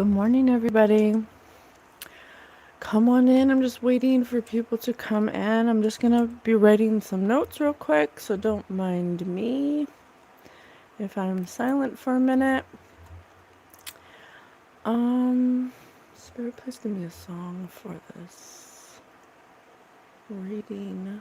Good morning, everybody. Come on in. I'm just waiting for people to come in. I'm just going to be writing some notes real quick, so don't mind me if I'm silent for a minute. Spirit, please give me a song for this reading.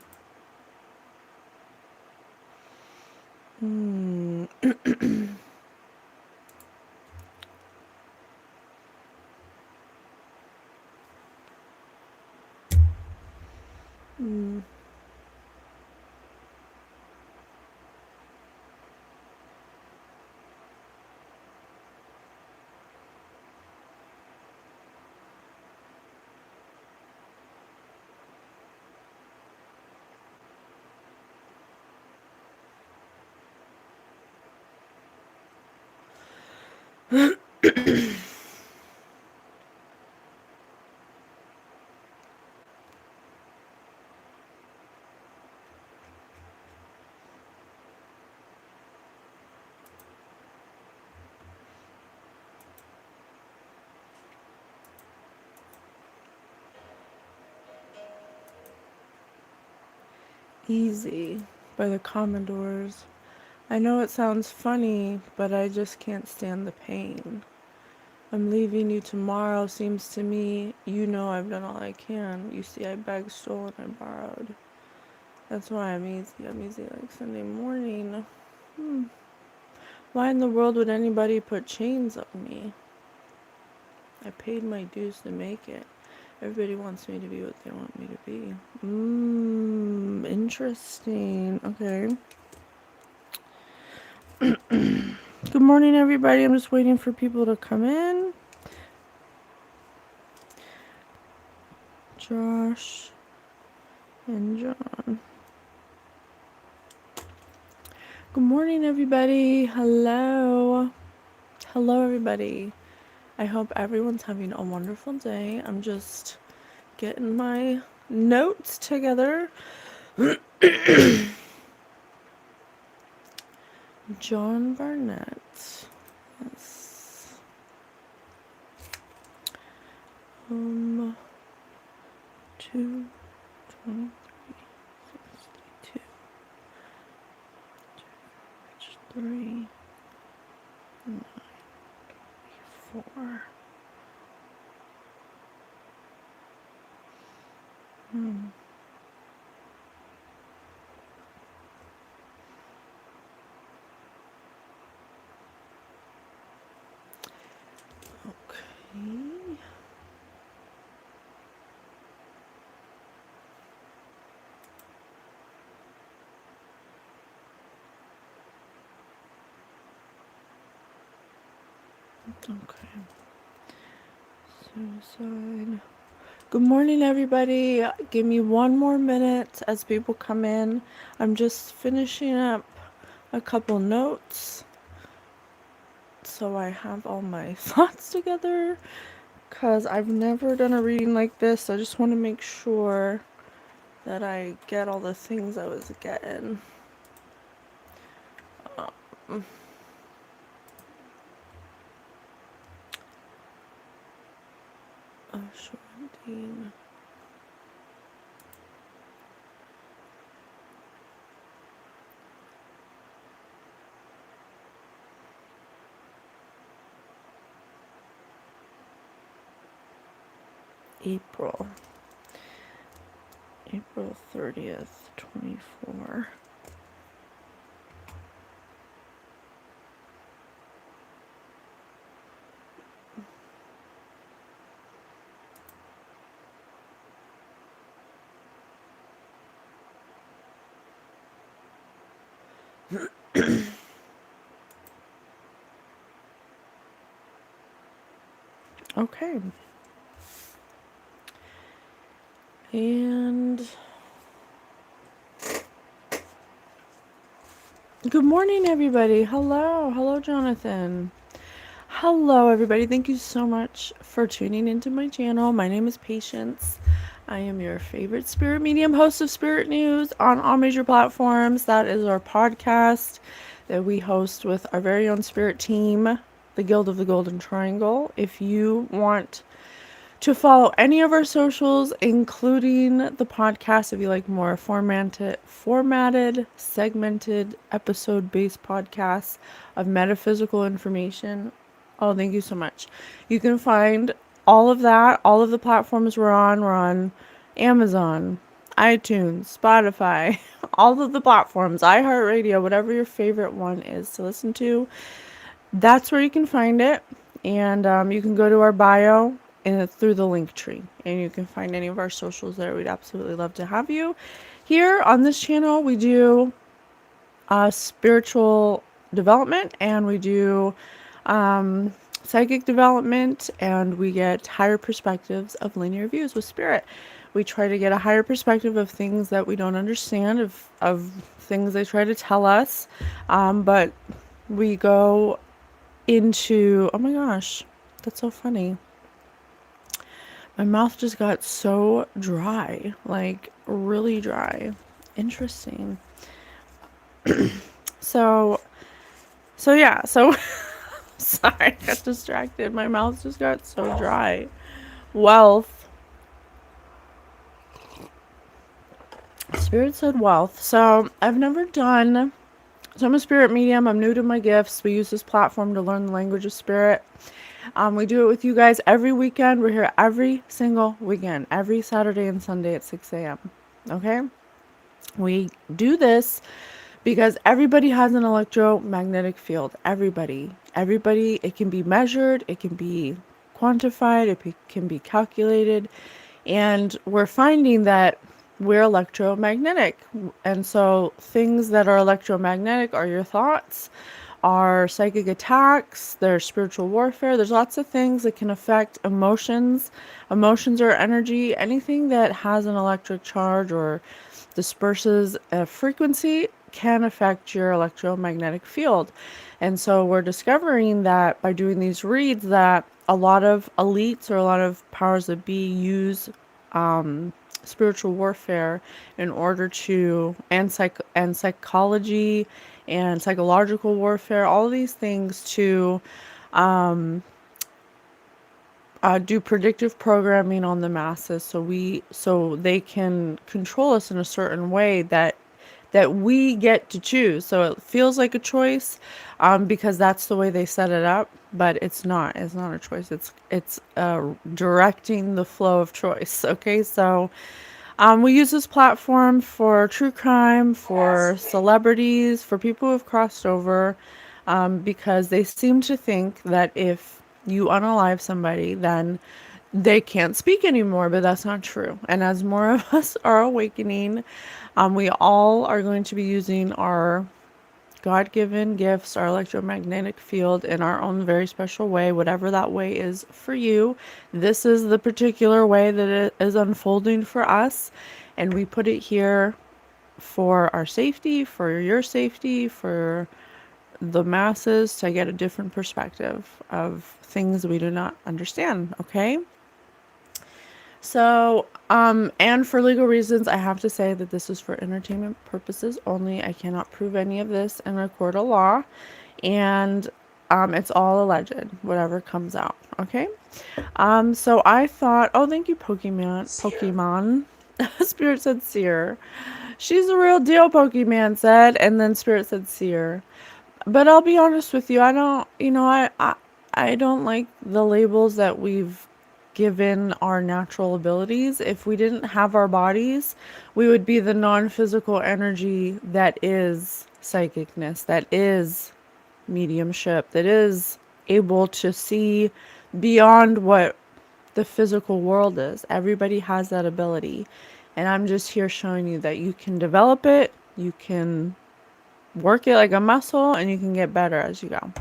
Easy by the Commodores. I know it sounds funny, but I just can't stand the pain. I'm leaving you tomorrow, seems to me. You know I've done all I can. You see, I begged, stole, and I borrowed. That's why I'm easy. I'm easy like Sunday morning. Why in the world would anybody put chains on me? I paid my dues to make it. Everybody wants me to be what they want me to be. Interesting. Okay. Good morning, everybody. I'm just waiting for people to come in. Josh and John. Good morning, everybody. Hello. Hello, everybody. I hope everyone's having a wonderful day. I'm just getting my notes together. John Barnett. Yes. 2, 23, 62, 3, 9, 4. Okay. Okay. Suicide. Good morning, everybody. Give me one more minute as people come in. I'm just finishing up a couple notes so I have all my thoughts together, because I've never done a reading like this. I just want to make sure that I get all the things I was getting. Shortine. April 30th, 24. Okay. And good morning, everybody. Hello, Jonathan. Hello, everybody. Thank you so much for tuning into my channel. My name is Patience. I am your favorite spirit medium, host of Spirit News on all major platforms. That is our podcast that we host with our very own spirit team. the Guild of the Golden Triangle. If you want to follow any of our socials, including the podcast, if you like more formatted, segmented, episode-based podcasts of metaphysical information. Oh, thank you so much. You can find all of that, all of the platforms we're on. We're on Amazon, iTunes, Spotify, all of the platforms, iHeartRadio, whatever your favorite one is to listen to. That's where you can find it. And you can go to our bio and through the link tree. And you can find any of our socials there. We'd absolutely love to have you. Here on this channel, we do spiritual development, and we do psychic development, and we get higher perspectives of linear views with spirit. We try to get a higher perspective of things that we don't understand, of things they try to tell us. But we go into, oh my gosh, that's so funny. My mouth just got so dry, like really dry. Interesting. So yeah, so sorry, I got distracted. My mouth just got so dry. Wealth. Spirit said wealth. So I've never done, so I'm a spirit medium. I'm new to my gifts. We use this platform to learn the language of spirit. We do it with you guys every weekend. We're here every single weekend, every Saturday and Sunday at 6 a.m. Okay? We do this because everybody has an electromagnetic field. Everybody, it can be measured, it can be quantified, it can be calculated. And we're finding that we're electromagnetic. And so things that are electromagnetic are your thoughts, are psychic attacks, there's spiritual warfare. There's lots of things that can affect emotions. Emotions are energy. Anything that has an electric charge or disperses a frequency can affect your electromagnetic field. And so we're discovering that by doing these reads that a lot of elites or a lot of powers that be use spiritual warfare in order to, and psychology and psychological warfare, all of these things to do predictive programming on the masses, so they can control us in a certain way that we get to choose. So it feels like a choice because that's the way they set it up, but it's not a choice. It's directing the flow of choice. Okay, so we use this platform for true crime, for celebrities, for people who've crossed over, because they seem to think that if you unalive somebody, then they can't speak anymore, but that's not true. And as more of us are awakening, we all are going to be using our God-given gifts, our electromagnetic field in our own very special way, whatever that way is for you. This is the particular way that it is unfolding for us, and we put it here for our safety, for your safety, for the masses to get a different perspective of things we do not understand, okay? So, and for legal reasons, I have to say that this is for entertainment purposes only. I cannot prove any of this in a court of law, and it's all alleged, whatever comes out, okay? So I thought, oh, thank you, Pokemon. Spirit said seer. She's the real deal, Pokemon said, and then Spirit said seer. But I'll be honest with you, I don't, I don't like the labels that we've given our natural abilities. If we didn't have our bodies, we would be the non-physical energy that is psychicness, that is mediumship, that is able to see beyond what the physical world is. Everybody has that ability. And I'm just here showing you that you can develop it, you can work it like a muscle, and you can get better as you go.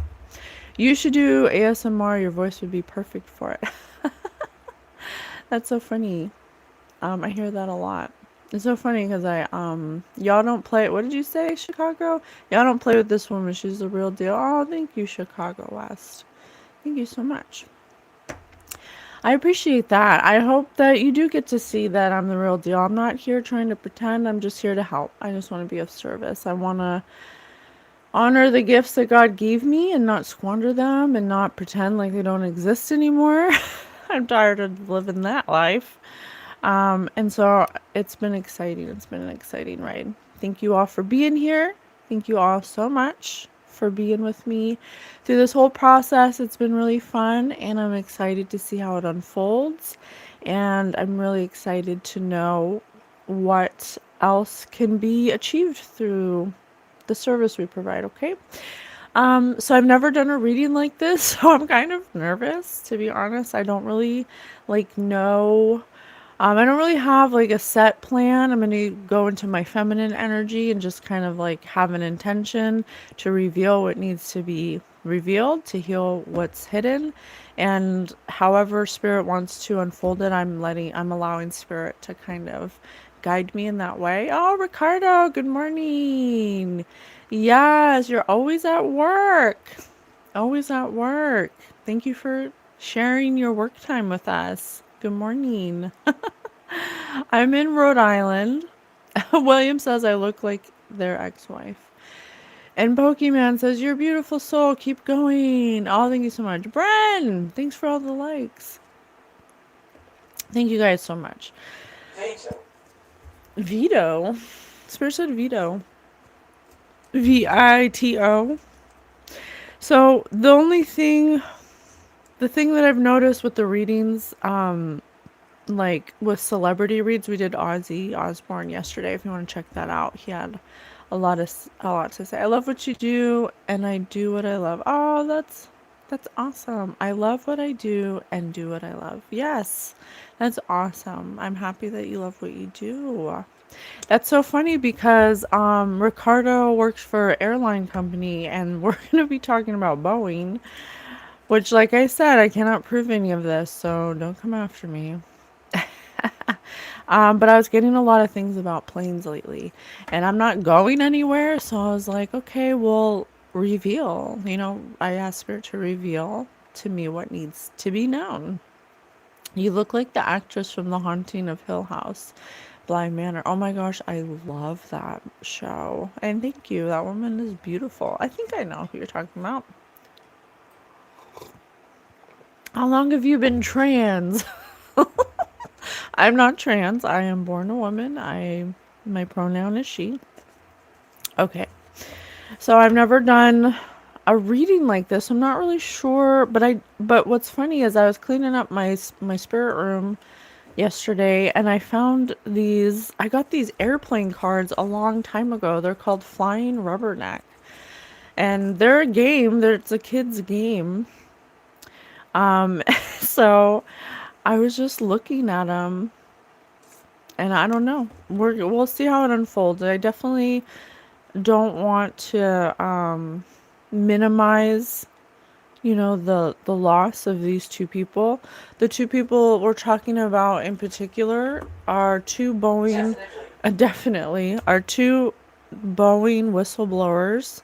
You should do ASMR. Your voice would be perfect for it. That's so funny. I hear that a lot. It's so funny because y'all don't play. What did you say, Chicago? Y'all don't play with this woman. She's the real deal. Oh, thank you, Chicago West. Thank you so much. I appreciate that. I hope that you do get to see that I'm the real deal. I'm not here trying to pretend. I'm just here to help. I just want to be of service. I want honor the gifts that God gave me and not squander them and not pretend like they don't exist anymore. I'm tired of living that life. And so it's been exciting. It's been an exciting ride. Thank you all for being here. Thank you all so much for being with me through this whole process. It's been really fun, and I'm excited to see how it unfolds. And I'm really excited to know what else can be achieved through the service we provide, okay? So I've never done a reading like this, so I'm kind of nervous, to be honest. I don't really know. I don't really have like a set plan. I'm going to go into my feminine energy and just kind of like have an intention to reveal what needs to be revealed, to heal what's hidden. And however spirit wants to unfold it, I'm allowing spirit to kind of guide me in that way. Oh, Ricardo, good morning. Yes, you're always at work. Always at work. Thank you for sharing your work time with us. Good morning. I'm in Rhode Island. William says I look like their ex-wife. And Pokemon says, you're a beautiful soul. Keep going. Oh, thank you so much. Bren, thanks for all the likes. Thank you guys so much. Vito. Spirit said Vito. Vito. So the thing that I've noticed with the readings, like with celebrity reads, we did Ozzy Osbourne yesterday. If you want to check that out, he had a lot to say. I love what you do, and I do what I love. Oh, that's awesome. I love what I do and do what I love. Yes, that's awesome. I'm happy that you love what you do. That's so funny because Ricardo works for an airline company, and we're going to be talking about Boeing, which, like I said, I cannot prove any of this, so don't come after me. But I was getting a lot of things about planes lately, and I'm not going anywhere, so I was like, okay, well, reveal. I asked Spirit to reveal to me what needs to be known. You look like the actress from The Haunting of Hill House, Bly Manor. Oh my gosh, I love that show. And thank you. That woman is beautiful. I think I know who you're talking about. How long have you been trans? I'm not trans. I am born a woman. My pronoun is she. Okay. So I've never done a reading like this. I'm not really sure, but what's funny is I was cleaning up my spirit room yesterday, and I got these airplane cards a long time ago. They're called Flying Rubberneck. And they're a game. It's a kid's game. So I was just looking at them, and I don't know. We'll see how it unfolds. I definitely don't want to minimize, the loss of these two people. The two people we're talking about in particular are two Boeing, definitely are two Boeing whistleblowers,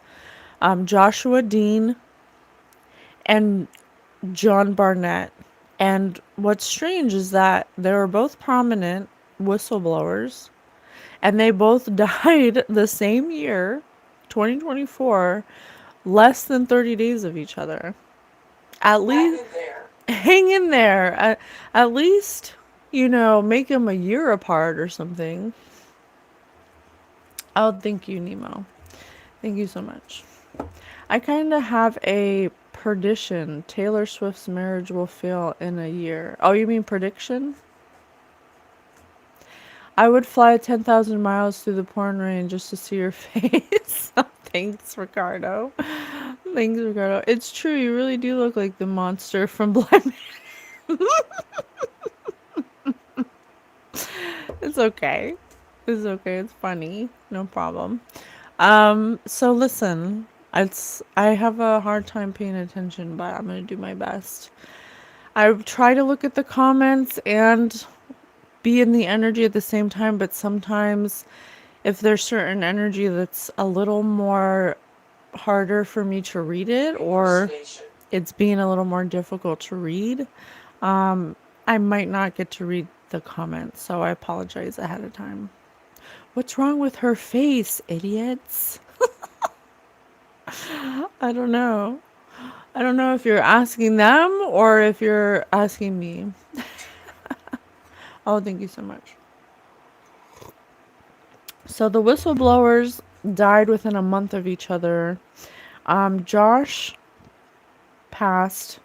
Joshua Dean and John Barnett. And what's strange is that they were both prominent whistleblowers, and they both died the same year, 2024, less than 30 days of each other. At least hang in there. At least, make them a year apart or something. Oh, thank you, Nemo. Thank you so much. I kind of have a prediction. Taylor Swift's marriage will fail in a year. Oh, you mean prediction? I would fly 10,000 miles through the porn rain just to see your face. Thanks, Ricardo. Thanks, Ricardo. It's true. You really do look like the monster from Blind Man. It's okay. It's okay. It's funny. No problem. So listen, I have a hard time paying attention, but I'm gonna do my best. I try to look at the comments and be in the energy at the same time, but sometimes if there's certain energy that's a little more harder for me to read it, or it's being a little more difficult to read, I might not get to read the comments, so I apologize ahead of time. What's wrong with her face, idiots? I don't know. I don't know if you're asking them or if you're asking me. Oh, thank you so much. So the whistleblowers died within a month of each other. Josh passed,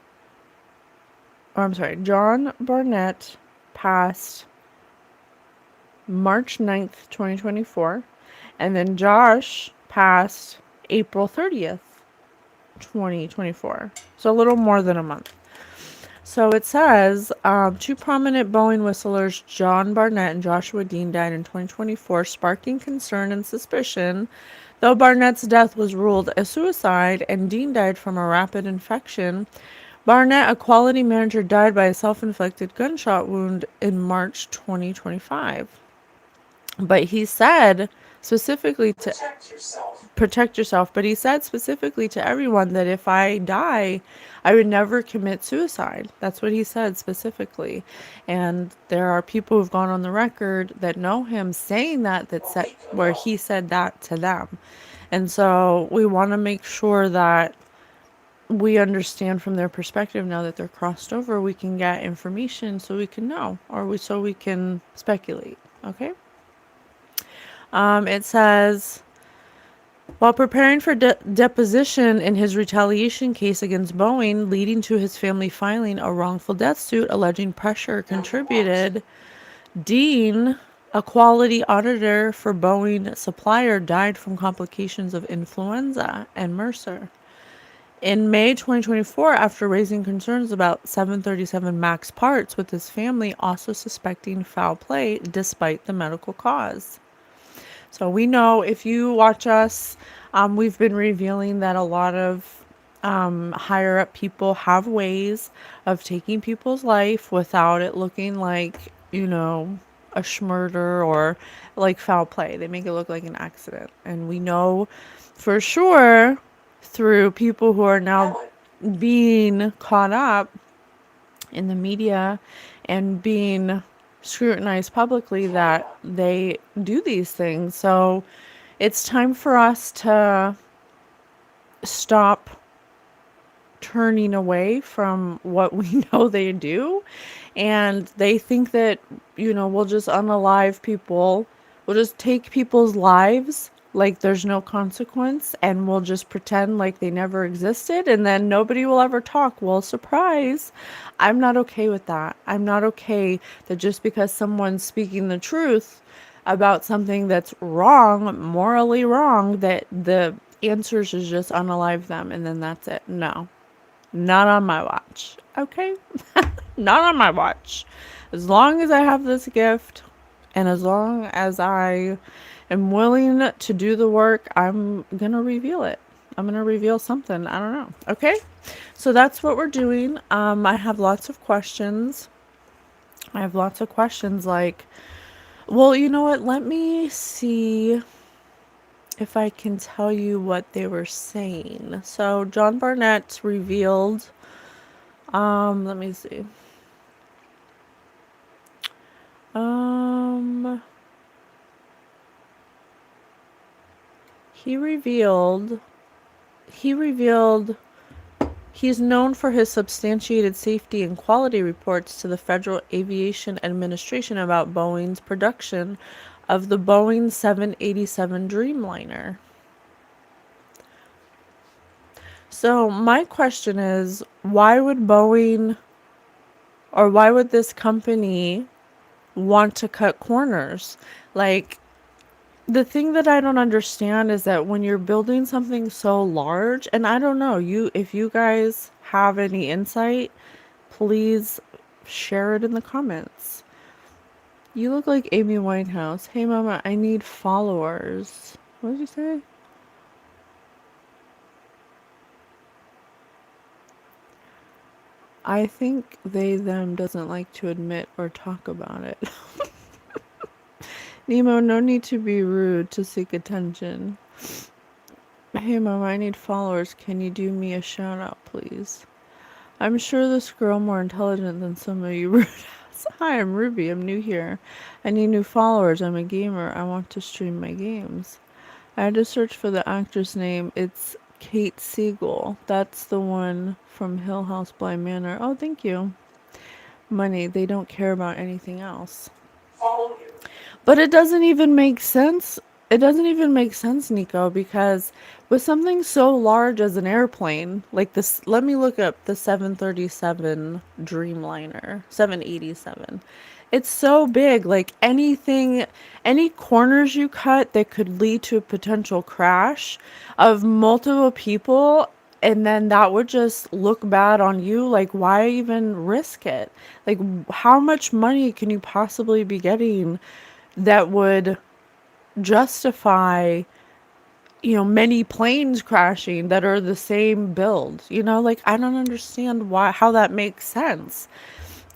or I'm sorry, John Barnett passed March 9th, 2024. And then Josh passed April 30th, 2024. So a little more than a month. So it says, two prominent Boeing whistlers, John Barnett and Joshua Dean, died in 2024, sparking concern and suspicion. Though Barnett's death was ruled a suicide and Dean died from a rapid infection, Barnett, a quality manager, died by a self-inflicted gunshot wound in March 2025. But he said specifically to protect yourself, but he said specifically to everyone that if I die, I would never commit suicide. That's what he said specifically. And there are people who've gone on the record that know him saying that said where he said that to them. And so we want to make sure that we understand from their perspective. Now that they're crossed over, we can get information so we can know, so we can speculate. Okay. It says, while preparing for deposition in his retaliation case against Boeing, leading to his family filing a wrongful death suit alleging pressure contributed, Dean, a quality auditor for Boeing supplier, died from complications of influenza and MRSA. In May 2024, after raising concerns about 737 MAX parts with his family, also suspecting foul play despite the medical cause. So we know, if you watch us, we've been revealing that a lot of higher up people have ways of taking people's life without it looking like, a schmurder or like foul play. They make it look like an accident. And we know for sure through people who are now being caught up in the media and being scrutinized publicly that they do these things. So it's time for us to stop turning away from what we know they do. And they think that, we'll just unalive people. We'll just take people's lives like there's no consequence, and we'll just pretend like they never existed, and then nobody will ever talk. Well, surprise. I'm not okay with that. I'm not okay that just because someone's speaking the truth about something that's wrong, morally wrong, that the answers is just unalive them and then that's it. No. Not on my watch. Okay? Not on my watch. As long as I have this gift and as long as I am willing to do the work, I'm going to reveal it. I'm going to reveal something. I don't know. Okay? So that's what we're doing. I have lots of questions. Like, well, you know what? Let me see if I can tell you what they were saying. So John Barnett revealed, let me see. He revealed he's known for his substantiated safety and quality reports to the Federal Aviation Administration about Boeing's production of the Boeing 787 Dreamliner. So my question is, why would Boeing, or why would this company want to cut corners? Like, the thing that I don't understand is that when you're building something so large, and I don't know, if you guys have any insight, please share it in the comments. You look like Amy Winehouse. Hey mama, I need followers. What did you say? I think them doesn't like to admit or talk about it. Nemo, no need to be rude to seek attention. Hey mama, I need followers. Can you do me a shout out, please? I'm sure this girl more intelligent than some of you rude ass. Hi, I'm Ruby. I'm new here. I need new followers. I'm a gamer. I want to stream my games. I had to search for the actress name. It's Kate Siegel. That's the one from Hill House Bly Manor. Oh, thank you. Money. They don't care about anything else. Follow you. But it doesn't even make sense. It doesn't even make sense, Nico, because with something so large as an airplane, like this, let me look up the 737 Dreamliner, 787. It's so big, like anything, any corners you cut that could lead to a potential crash of multiple people, and then that would just look bad on you. Like, why even risk it? Like, how much money can you possibly be getting that would justify, many planes crashing that are the same build? Like, I don't understand how that makes sense.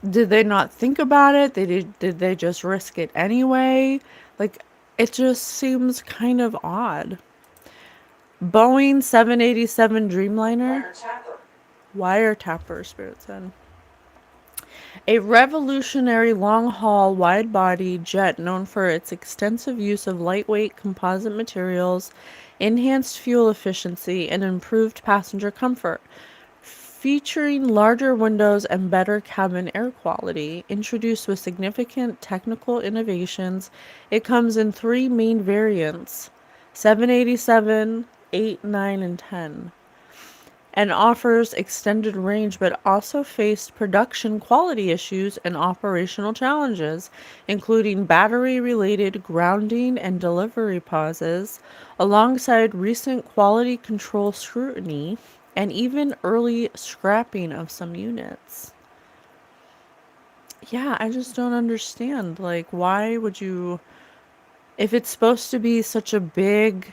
Did they not think about it? Did they just risk it anyway? Like, it just seems kind of odd. Boeing 787 Dreamliner. Wiretapper. Wiretapper, Spirit said. A revolutionary long-haul wide-body jet known for its extensive use of lightweight composite materials, enhanced fuel efficiency, and improved passenger comfort. Featuring larger windows and better cabin air quality, introduced with significant technical innovations, it comes in three main variants: 787, 8, 9, and 10, and offers extended range, but also faced production quality issues and operational challenges, including battery-related grounding and delivery pauses, alongside recent quality control scrutiny, and even early scrapping of some units. Yeah, I just don't understand. Like, why would you, if it's supposed to be such a big,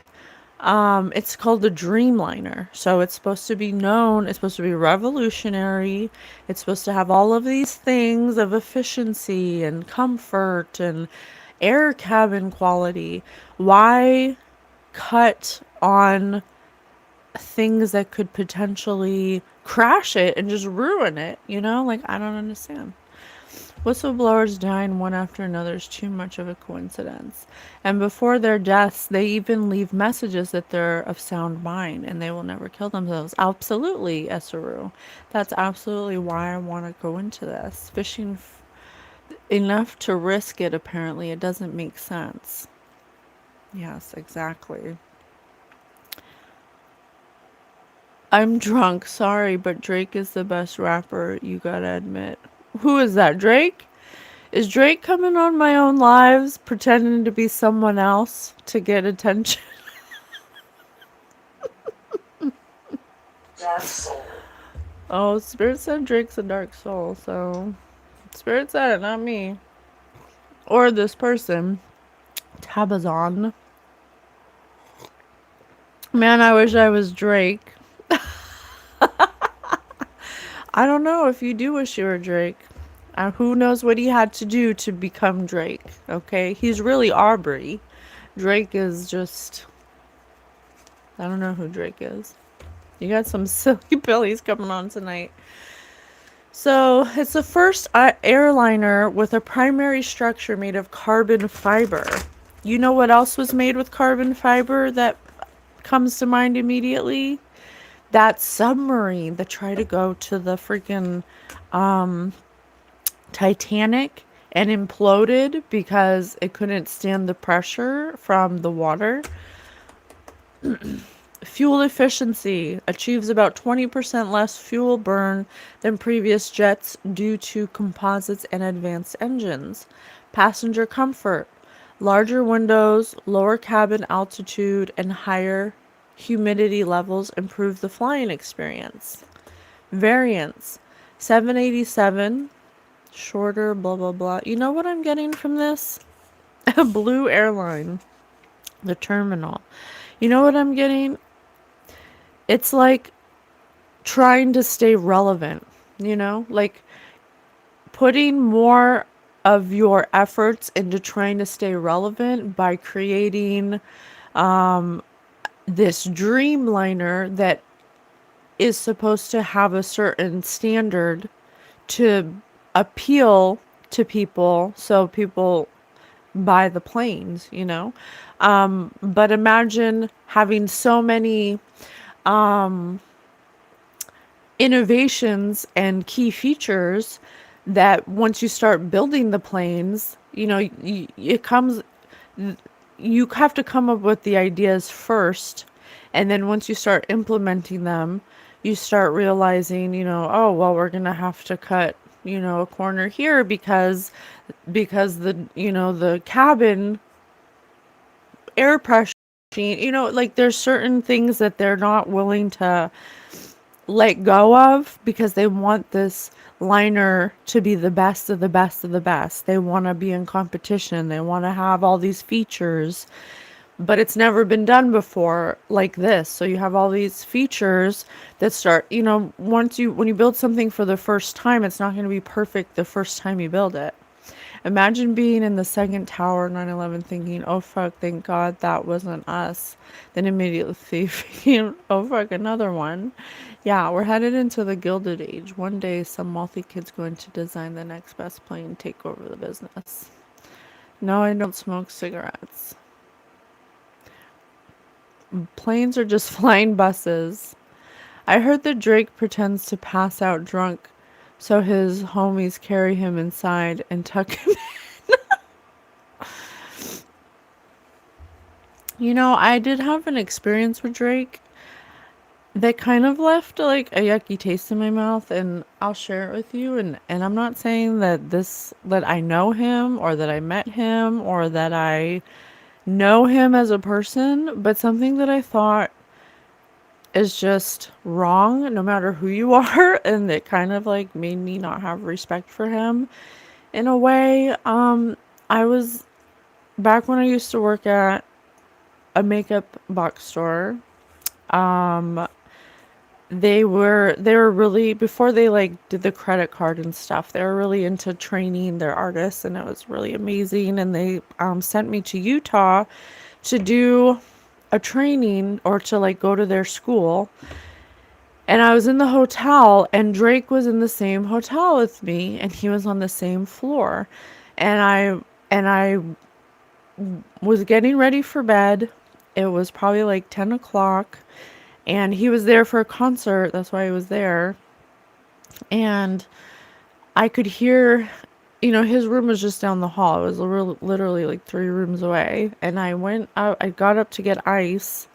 it's called the Dreamliner. So it's supposed to be known, it's supposed to be revolutionary. It's supposed to have all of these things of efficiency and comfort and air cabin quality. Why cut on things that could potentially crash it and just ruin it? Like, I don't understand. Whistleblowers dying one after another is too much of a coincidence. And before their deaths, they even leave messages that they're of sound mind and they will never kill themselves. Absolutely, Esaru. That's absolutely why I want to go into this. Fishing enough to risk it, apparently. It doesn't make sense. Yes, exactly. I'm drunk, sorry, but Drake is the best rapper, you gotta admit. Who is that, Drake? Is Drake coming on my own lives pretending to be someone else to get attention? Dark soul. Oh, Spirit said Drake's a dark soul, so Spirit said it, not me. Or this person, Tabazon. Man, I wish I was Drake. I don't know if you do wish you were Drake. Who knows what he had to do to become Drake, okay? He's really Aubrey. Drake is just... I don't know who Drake is. You got some silly billies coming on tonight. So, it's the first airliner with a primary structure made of carbon fiber. You know what else was made with carbon fiber that comes to mind immediately? That submarine that tried to go to the freaking Titanic and imploded because it couldn't stand the pressure from the water. Fuel efficiency achieves about 20% less fuel burn than previous jets due to composites and advanced engines. Passenger comfort. Larger windows, lower cabin altitude, and higher humidity levels improve the flying experience. Variants. 787, shorter, blah, blah, blah. You know what I'm getting from this? A blue airline. The terminal. You know what I'm getting? It's like trying to stay relevant, like putting more of your efforts into trying to stay relevant by creating this Dreamliner that is supposed to have a certain standard to appeal to people so people buy the planes. But imagine having so many innovations and key features that once you start building the planes, it comes, you have to come up with the ideas first. And then once you start implementing them, you start realizing, oh, well, we're going to have to cut, a corner here because the cabin air pressure, like there's certain things that they're not willing to let go of because they want this liner to be the best of the best of the best. They want to be in competition. They want to have all these features, but it's never been done before like this. So you have all these features that start, when you build something for the first time, it's not going to be perfect the first time you build it. Imagine being in the second tower 9/11 thinking, oh fuck, thank God that wasn't us. Then immediately thinking, oh fuck, another one. Yeah, we're headed into the Gilded Age. One day some wealthy kid's going to design the next best plane, take over the business. No, I don't smoke cigarettes. Planes are just flying buses. I heard that Drake pretends to pass out drunk, so his homies carry him inside and tuck him. I did have an experience with Drake that kind of left like a yucky taste in my mouth, and I'll share it with you. And I'm not saying that I know him or that I met him or that I know him as a person, but something that I thought is just wrong no matter who you are, and it kind of like made me not have respect for him in a way. I was back when I used to work at a makeup box store. They were really, before they like did the credit card and stuff, they were really into training their artists, and it was really amazing. And they sent me to Utah to do a training or to like go to their school. And I was in the hotel, and Drake was in the same hotel with me, and he was on the same floor. And I was getting ready for bed. It was probably like 10 o'clock, and he was there for a concert. That's why he was there. And I could hear, his room was just down the hall. It was literally like 3 rooms away. And I got up to get ice.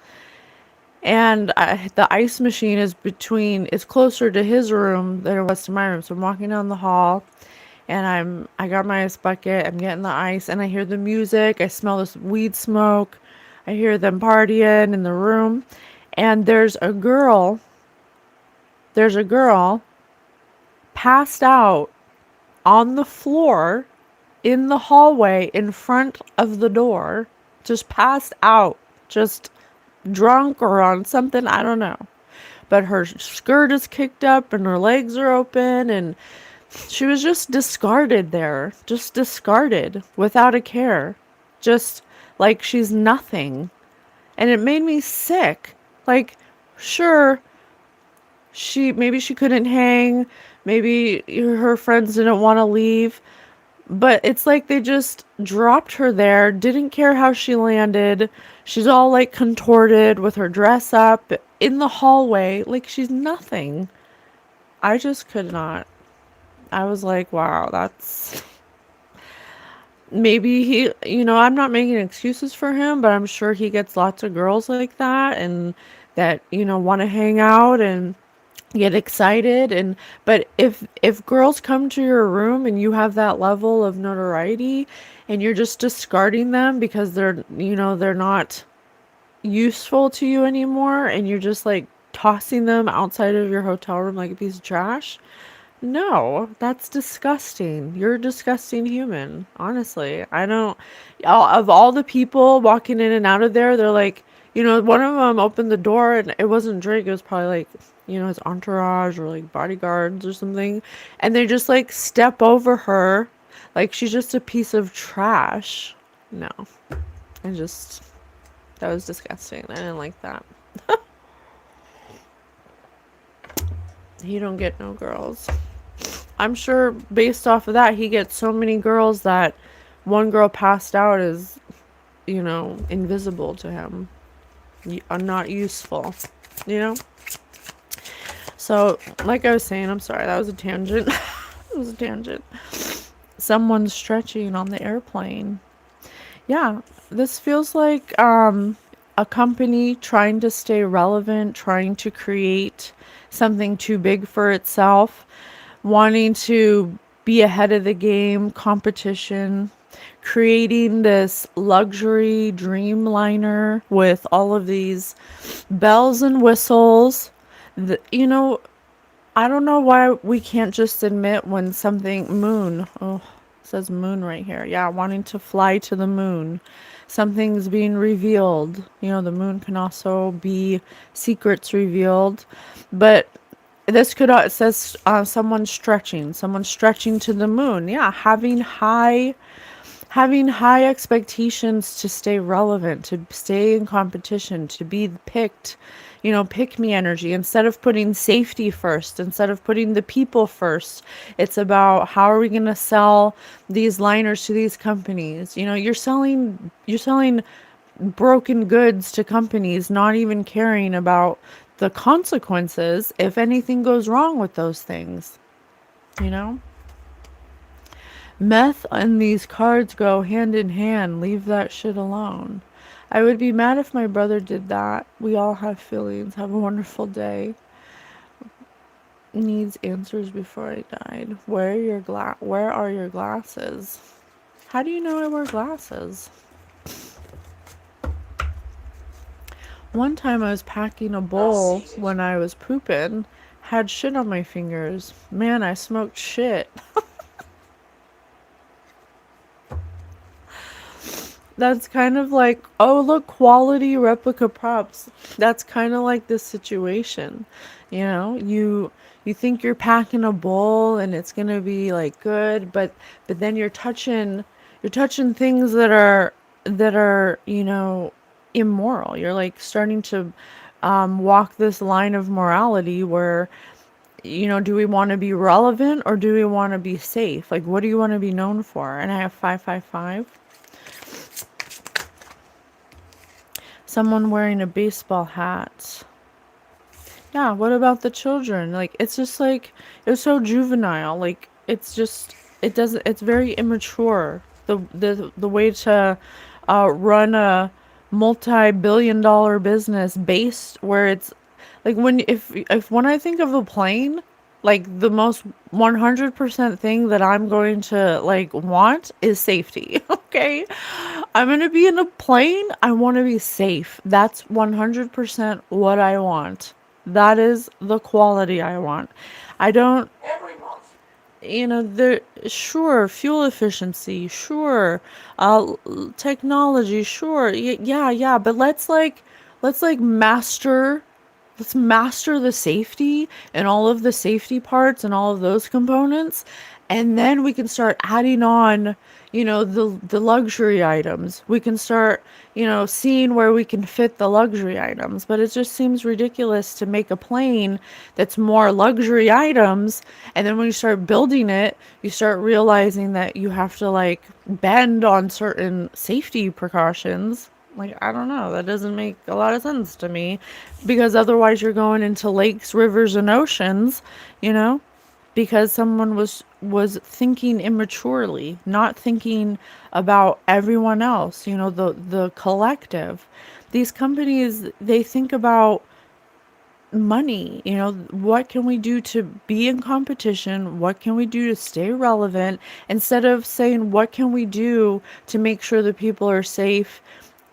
And the ice machine is closer to his room than it was to my room. So I'm walking down the hall, and I got my ice bucket. I'm getting the ice, and I hear the music. I smell this weed smoke. I hear them partying in the room. And there's a girl passed out on the floor in the hallway in front of the door, just passed out, just drunk or on something, I don't know. But her skirt is kicked up and her legs are open, and she was just discarded there, just discarded without a care, just like she's nothing. And it made me sick. Like, sure, maybe she couldn't hang, maybe her friends didn't want to leave, but it's like they just dropped her there, didn't care how she landed. She's all like contorted with her dress up in the hallway, like she's nothing. I just could not. I was like, wow, that's maybe I'm not making excuses for him, but I'm sure he gets lots of girls like that, and that, want to hang out and get excited. But if girls come to your room and you have that level of notoriety, and you're just discarding them because they're not useful to you anymore, and you're just like tossing them outside of your hotel room like a piece of trash, no, that's disgusting. You're a disgusting human. Honestly, I don't. Of all the people walking in and out of there, they're like, one of them opened the door, and it wasn't Drake. It was probably like, his entourage or like bodyguards or something. And they just like step over her like she's just a piece of trash. No, that was disgusting. I didn't like that. He don't get no girls. I'm sure based off of that, he gets so many girls that one girl passed out is, invisible to him. Not useful. you know? So, like I was saying, I'm sorry, that was a tangent. It was a tangent. Someone's stretching on the airplane. Yeah, this feels like a company trying to stay relevant, trying to create something too big for itself, wanting to be ahead of the game, competition, creating this luxury dreamliner with all of these bells and whistles. You know, I don't know why we can't just admit when something moon. Oh, it says moon right here. Yeah, wanting to fly to the moon. Something's being revealed. You know, the moon can also be secrets revealed. But this could it says someone stretching to the moon. Yeah, having high expectations to stay relevant, to stay in competition, to be picked, pick me energy instead of putting safety first, instead of putting the people first. It's about how are we going to sell these liners to these companies? You're selling broken goods to companies, not even caring about the consequences if anything goes wrong with those things, you know? Meth and these cards go hand in hand. Leave that shit alone. I would be mad if my brother did that. We all have feelings. Have a wonderful day. Needs answers before I died. Where are your glasses? How do you know I wear glasses? One time I was packing a bowl when I was pooping, had shit on my fingers. Man, I smoked shit. That's kind of like, oh, look, quality replica props. That's kind of like this situation. You think you're packing a bowl and it's going to be like good, but then you're touching things that are immoral. You're like starting to walk this line of morality where, do we want to be relevant or do we want to be safe? Like, what do you want to be known for? And I have 555. Someone wearing a baseball hat. Yeah, what about the children? Like, it's just like, it's so juvenile. Like, it's very immature. The way to run a multi-billion-dollar business based where it's like when I think of a plane, like the most 100% thing that I'm going to like want is safety. Okay? I'm going to be in a plane. I want to be safe. That's 100% what I want. That is the quality I want. I don't, the sure fuel efficiency, sure, technology, sure, yeah, but let's master the safety and all of the safety parts and all of those components, and then we can start adding on, the luxury items. We can start, seeing where we can fit the luxury items. But it just seems ridiculous to make a plane that's more luxury items, and then when you start building it, you start realizing that you have to like bend on certain safety precautions. Like, I don't know, that doesn't make a lot of sense to me, because otherwise you're going into lakes, rivers, and oceans, you know, because someone was thinking immaturely, not thinking about everyone else, the collective. These companies, they think about money. What can we do to be in competition? What can we do to stay relevant, instead of saying what can we do to make sure that people are safe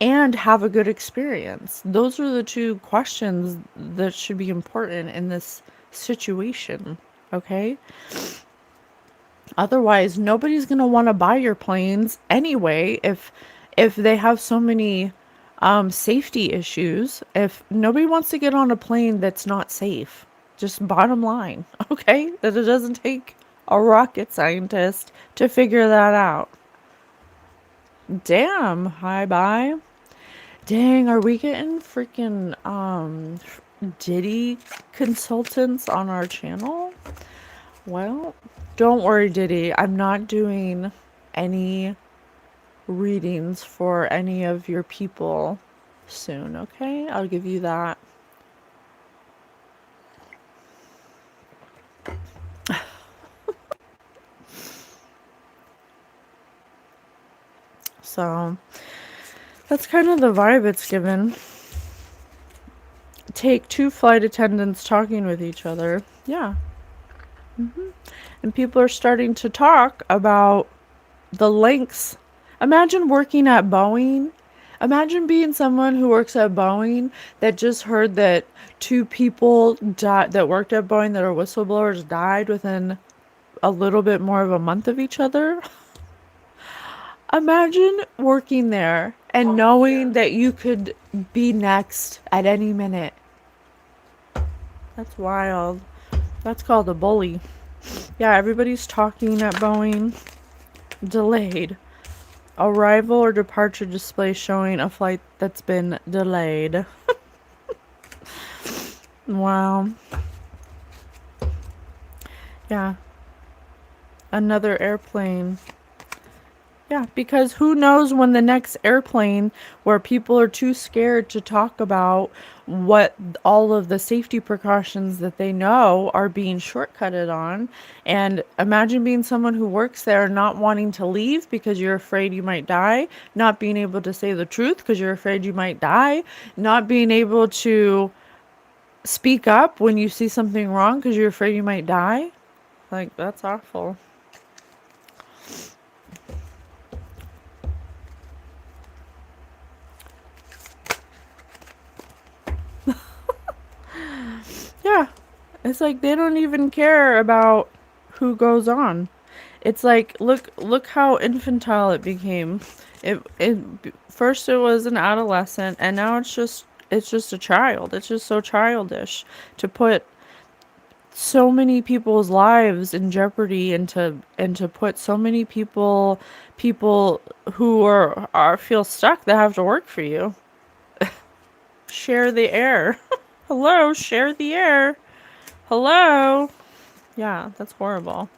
and have a good experience? Those are the two questions that should be important in this situation. Okay? Otherwise, nobody's going to want to buy your planes anyway if they have so many safety issues. If nobody wants to get on a plane that's not safe, just bottom line, okay? That it doesn't take a rocket scientist to figure that out. Damn, hi bye. Dang, are we getting freaking Diddy consultants on our channel? Well, don't worry, Diddy. I'm not doing any readings for any of your people soon, okay? I'll give you that. So that's kind of the vibe it's given. Take 2 flight attendants talking with each other. Yeah. And people are starting to talk about the lengths. Imagine working at Boeing. Imagine being someone who works at Boeing that just heard that 2 people that worked at Boeing that are whistleblowers died within a little bit more of a month of each other. Imagine working there and knowing that you could be next at any minute. That's wild. That's called a bully. Yeah, everybody's talking at Boeing. Delayed. Arrival or departure display showing a flight that's been delayed. Wow. Yeah. Another airplane. Yeah, because who knows when the next airplane where people are too scared to talk about what all of the safety precautions that they know are being shortcutted on. And imagine being someone who works there not wanting to leave because you're afraid you might die, not being able to say the truth because you're afraid you might die, not being able to speak up when you see something wrong because you're afraid you might die. Like, that's awful. Yeah. It's like they don't even care about who goes on. It's like look how infantile it became. It first it was an adolescent and now it's just a child. It's just so childish to put so many people's lives in jeopardy and to put so many people who are feel stuck that have to work for you. Share the air. Hello, share the air. Hello. Yeah, that's horrible.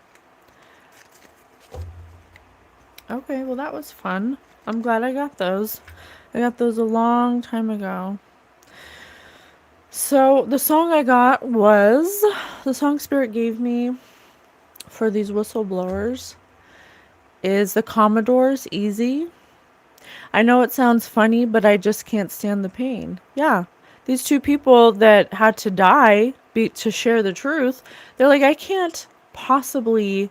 Okay, well that was fun. I'm glad I got those. I got those a long time ago. So the song I got was the song Spirit gave me for these whistleblowers is the Commodore's Easy. I know it sounds funny, but I just can't stand the pain. Yeah. These 2 people that had to die to share the truth, they're like, I can't possibly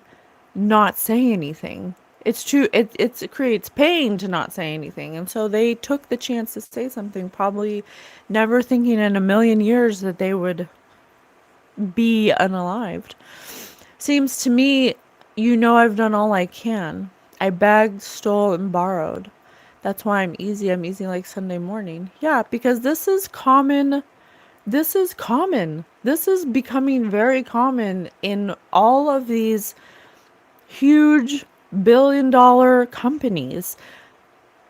not say anything. It creates pain to not say anything. And so they took the chance to say something, probably never thinking in a million years that they would be unalived. Seems to me, I've done all I can. I begged, stole, and borrowed. That's why I'm easy. I'm easy like Sunday morning. Yeah, because this is common. This is common. This is becoming very common in all of these huge billion-dollar companies.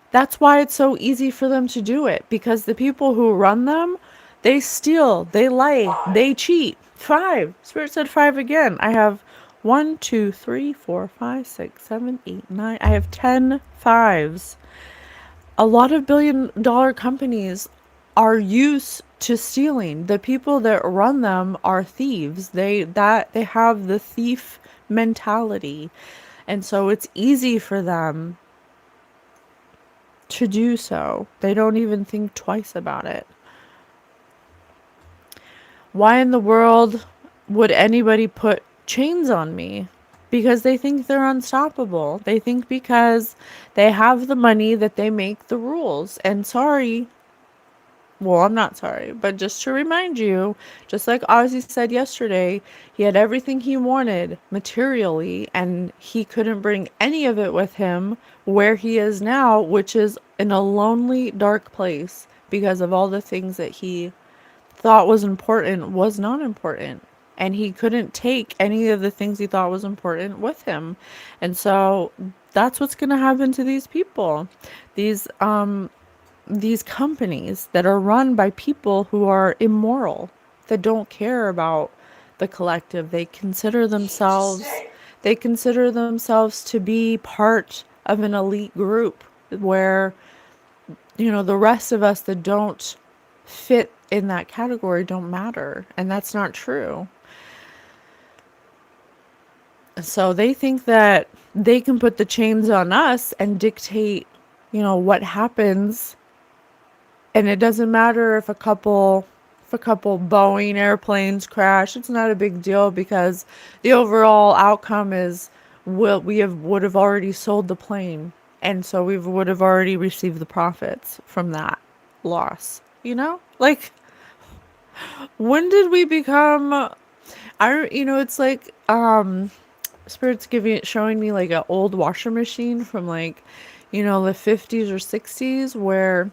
That's why it's so easy for them to do it, because the people who run them, they steal, they lie, they cheat. 5. Spirit said 5 again. I have 1, 2, 3, 4, 5, 6, 7, 8, 9. I have 10 5s. A lot of billion-dollar companies are used to stealing. The people that run them are thieves. They have the thief mentality. And so it's easy for them to do so. They don't even think twice about it. Why in the world would anybody put chains on me? Because they think they're unstoppable. They think because they have the money that they make the rules. And sorry, well, I'm not sorry, but just to remind you, just like Ozzy said yesterday, he had everything he wanted materially, and he couldn't bring any of it with him where he is now, which is in a lonely, dark place because of all the things that he thought was important was not important. And he couldn't take any of the things he thought was important with him. And so that's what's going to happen to these people. These companies that are run by people who are immoral, that don't care about the collective. They consider themselves to be part of an elite group where, the rest of us that don't fit in that category don't matter. And that's not true. So they think that they can put the chains on us and dictate what happens. And it doesn't matter if a couple Boeing airplanes crash. It's not a big deal because the overall outcome is would have already sold the plane, and so we would have already received the profits from that loss. Like, when did we become? It's like Spirit's showing me like an old washer machine from like, the 50s or 60s where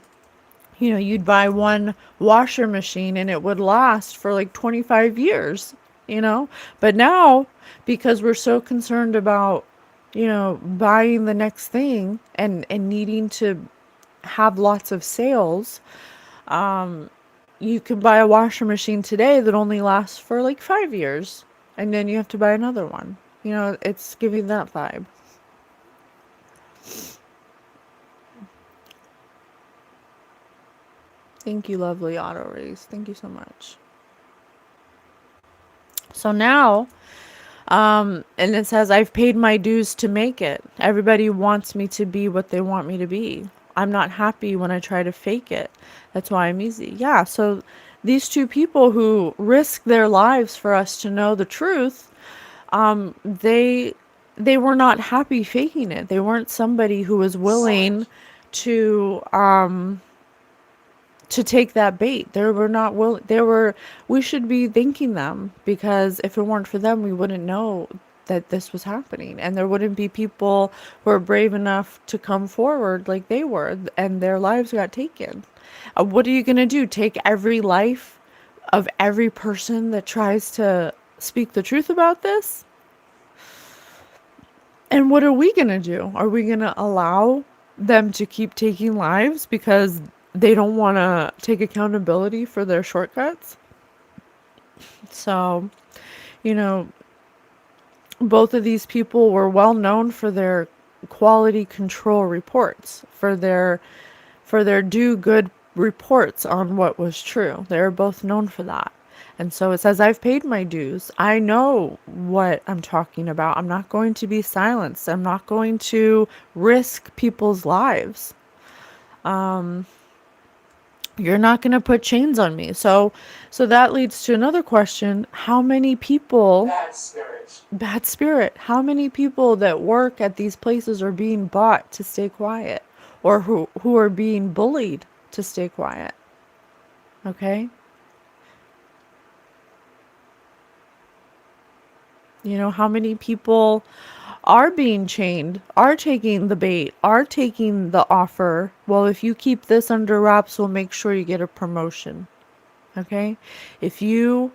you'd buy one washer machine and it would last for like 25 years, you know? But now, because we're so concerned about, buying the next thing and needing to have lots of sales, you can buy a washer machine today that only lasts for like 5 years. And then you have to buy another one. It's giving that vibe. Thank you, lovely auto race. Thank you so much. So now, and it says, I've paid my dues to make it. Everybody wants me to be what they want me to be. I'm not happy when I try to fake it. That's why I'm easy. Yeah, so these two people who risk their lives for us to know the truth, they were not happy faking it. They weren't somebody who was willing to take that bait. They were not willing. We should be thanking them, because if it weren't for them, we wouldn't know that this was happening. And there wouldn't be people who are brave enough to come forward like they were, and their lives got taken. What are you going to do? Take every life of every person that tries to speak the truth about this? And what are we going to do? Are we going to allow them to keep taking lives because they don't want to take accountability for their shortcuts? So, you know, both of these people were well known for their quality control reports, for their do good reports on what was true. They were both known for that. And so it says, I've paid my dues. I know what I'm talking about. I'm not going to be silenced. I'm not going to risk people's lives. You're not going to put chains on me. So that leads to another question. How many people, bad spirit, how many people that work at these places are being bought to stay quiet, or who are being bullied to stay quiet? Okay. How many people are being chained, are taking the bait, are taking the offer? Well, if you keep this under wraps, we'll make sure you get a promotion. Okay? If you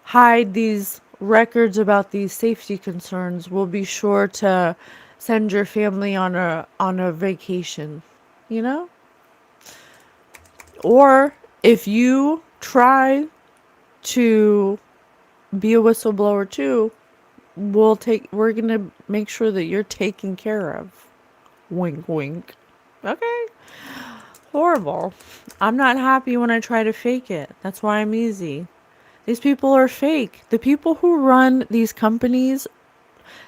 hide these records about these safety concerns, we'll be sure to send your family on a vacation, you know? Or if you try to be a whistleblower too, we're going to make sure that you're taken care of. Wink, wink. Okay. Horrible. I'm not happy when I try to fake it. That's why I'm easy. These people are fake. The people who run these companies,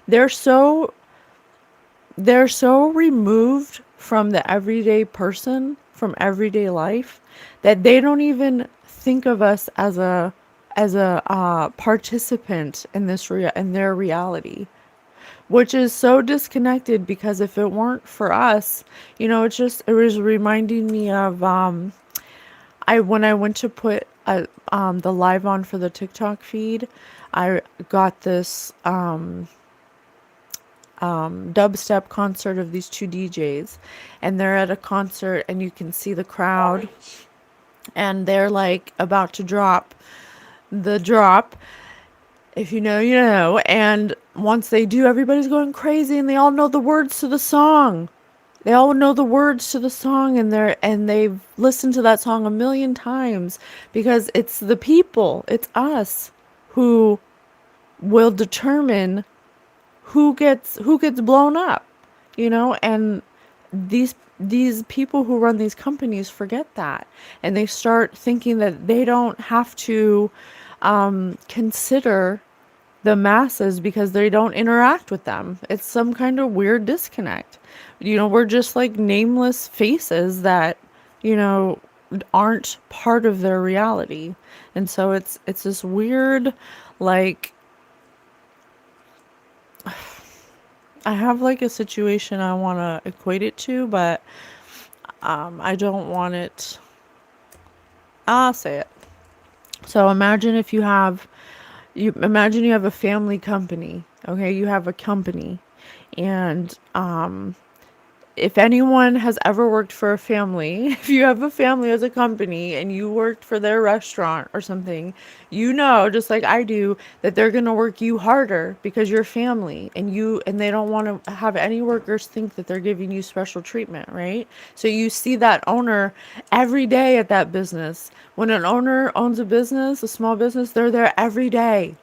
they're so removed from the everyday person, from everyday life, that they don't even think of us as a participant in in their reality, which is so disconnected. Because if it weren't for us, it was reminding me of when I went to put the live on for the TikTok feed. I got this dubstep concert of these two DJs, and they're at a concert, and you can see the crowd, and they're like about to drop the drop. If you know, you know. And once they do, everybody's going crazy, and they all know the words to the song. They all know the words to the song, and they've listened to that song a million times, because it's the people, it's us, who will determine who gets blown up, and these people who run these companies forget that, and they start thinking that they don't have to consider the masses because they don't interact with them. It's some kind of weird disconnect. We're just like nameless faces that, you know, aren't part of their reality. And so it's this weird, like, I have like a situation I want to equate it to, but I don't want it. I'll say it. So imagine you have a family company. Okay, you have a company, and if anyone has ever worked for a family, if you have a family as a company and you worked for their restaurant or something, just like I do, that they're going to work you harder because you're family, and they don't want to have any workers think that they're giving you special treatment, right? So you see that owner every day at that business. When an owner owns a business, a small business, they're there every day,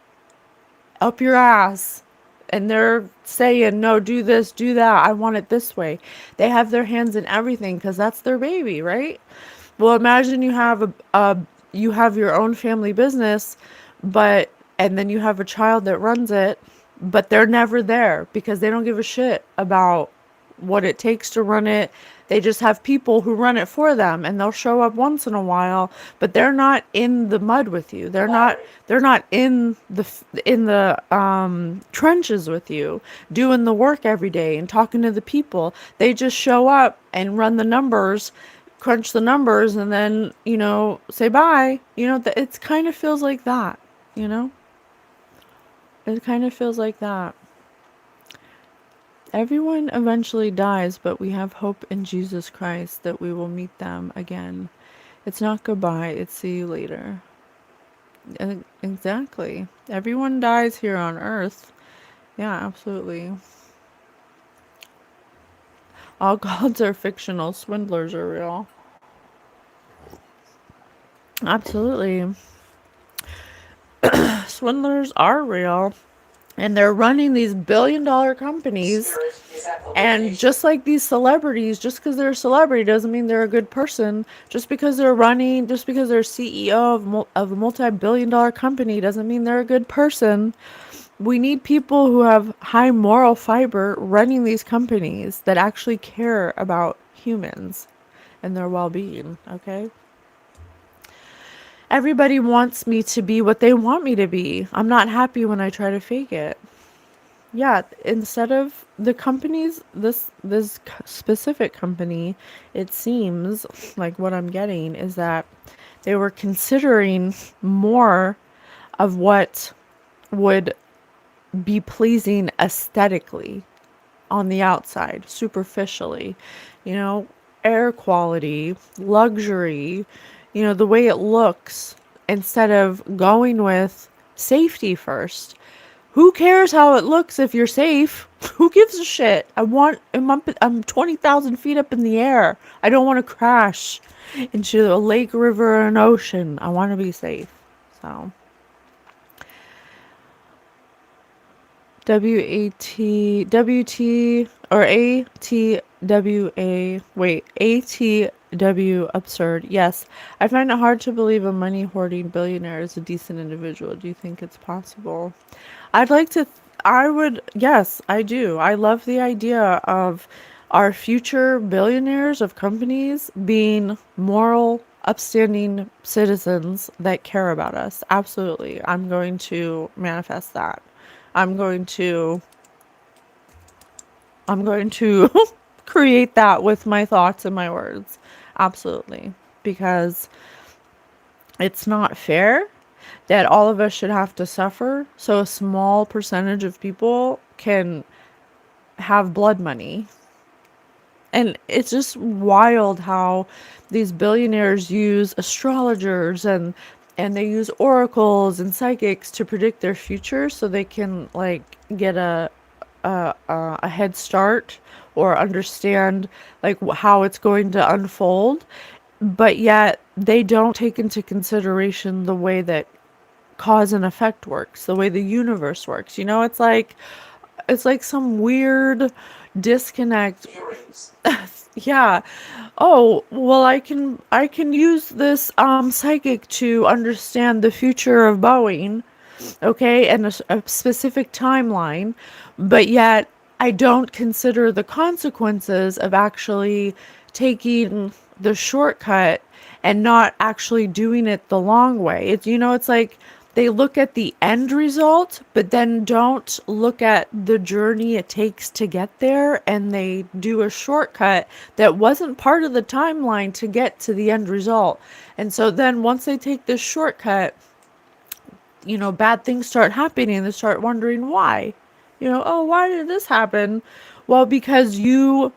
up your ass, and they're saying, no, do this, do that, I want it this way. They have their hands in everything because that's their baby, right? Well, imagine you have your own family business, but and then you have a child that runs it, but they're never there because they don't give a shit about what it takes to run it. They just have people who run it for them, and they'll show up once in a while, but they're not in the mud with you. They're not in the trenches with you, doing the work every day and talking to the people. They just show up and run the numbers, crunch the numbers, and then, say bye. It kind of feels like that, you know? It kind of feels like that. Everyone eventually dies, but we have hope in Jesus Christ that we will meet them again. It's not goodbye, it's see you later. Exactly. Everyone dies here on earth. Yeah, absolutely. All gods are fictional, swindlers are real. Absolutely. Swindlers are real. And they're running these billion-dollar companies. And just like these celebrities, just because they're a celebrity doesn't mean they're a good person. Just because they're CEO of a multi-billion-dollar company doesn't mean they're a good person. We need people who have high moral fiber running these companies that actually care about humans and their well-being, okay? Everybody wants me to be what they want me to be. I'm not happy when I try to fake it. Yeah, instead of the companies, this specific company, it seems like what I'm getting is that they were considering more of what would be pleasing aesthetically on the outside, superficially, you know, air quality, luxury, the way it looks, instead of going with safety first. Who cares how it looks if you're safe? Who gives a shit? I'm 20,000 feet up in the air. I don't want to crash into a lake, river, or an ocean. I want to be safe. So, or ATW absurd. Yes, I find it hard to believe a money hoarding billionaire is a decent individual. Do you think it's possible? I'd like to, yes, I do. I love the idea of our future billionaires of companies being moral, upstanding citizens that care about us. Absolutely. I'm going to manifest that. I'm going to, I'm going to create that with my thoughts and my words. Absolutely. Because it's not fair that all of us should have to suffer so a small percentage of people can have blood money. And it's just wild how these billionaires use astrologers and they use oracles and psychics to predict their future so they can like get a head start or understand like how it's going to unfold, but yet they don't take into consideration the way that cause and effect works, the way the universe works. It's like some weird disconnect. Yeah. Oh, well, I can use this psychic to understand the future of Boeing. okay, and a specific timeline, but yet I don't consider the consequences of actually taking the shortcut and not actually doing it the long way. It's like they look at the end result, but then don't look at the journey it takes to get there, and they do a shortcut that wasn't part of the timeline to get to the end result. And so then once they take this shortcut, bad things start happening. They start wondering why. Oh, why did this happen? Well, because you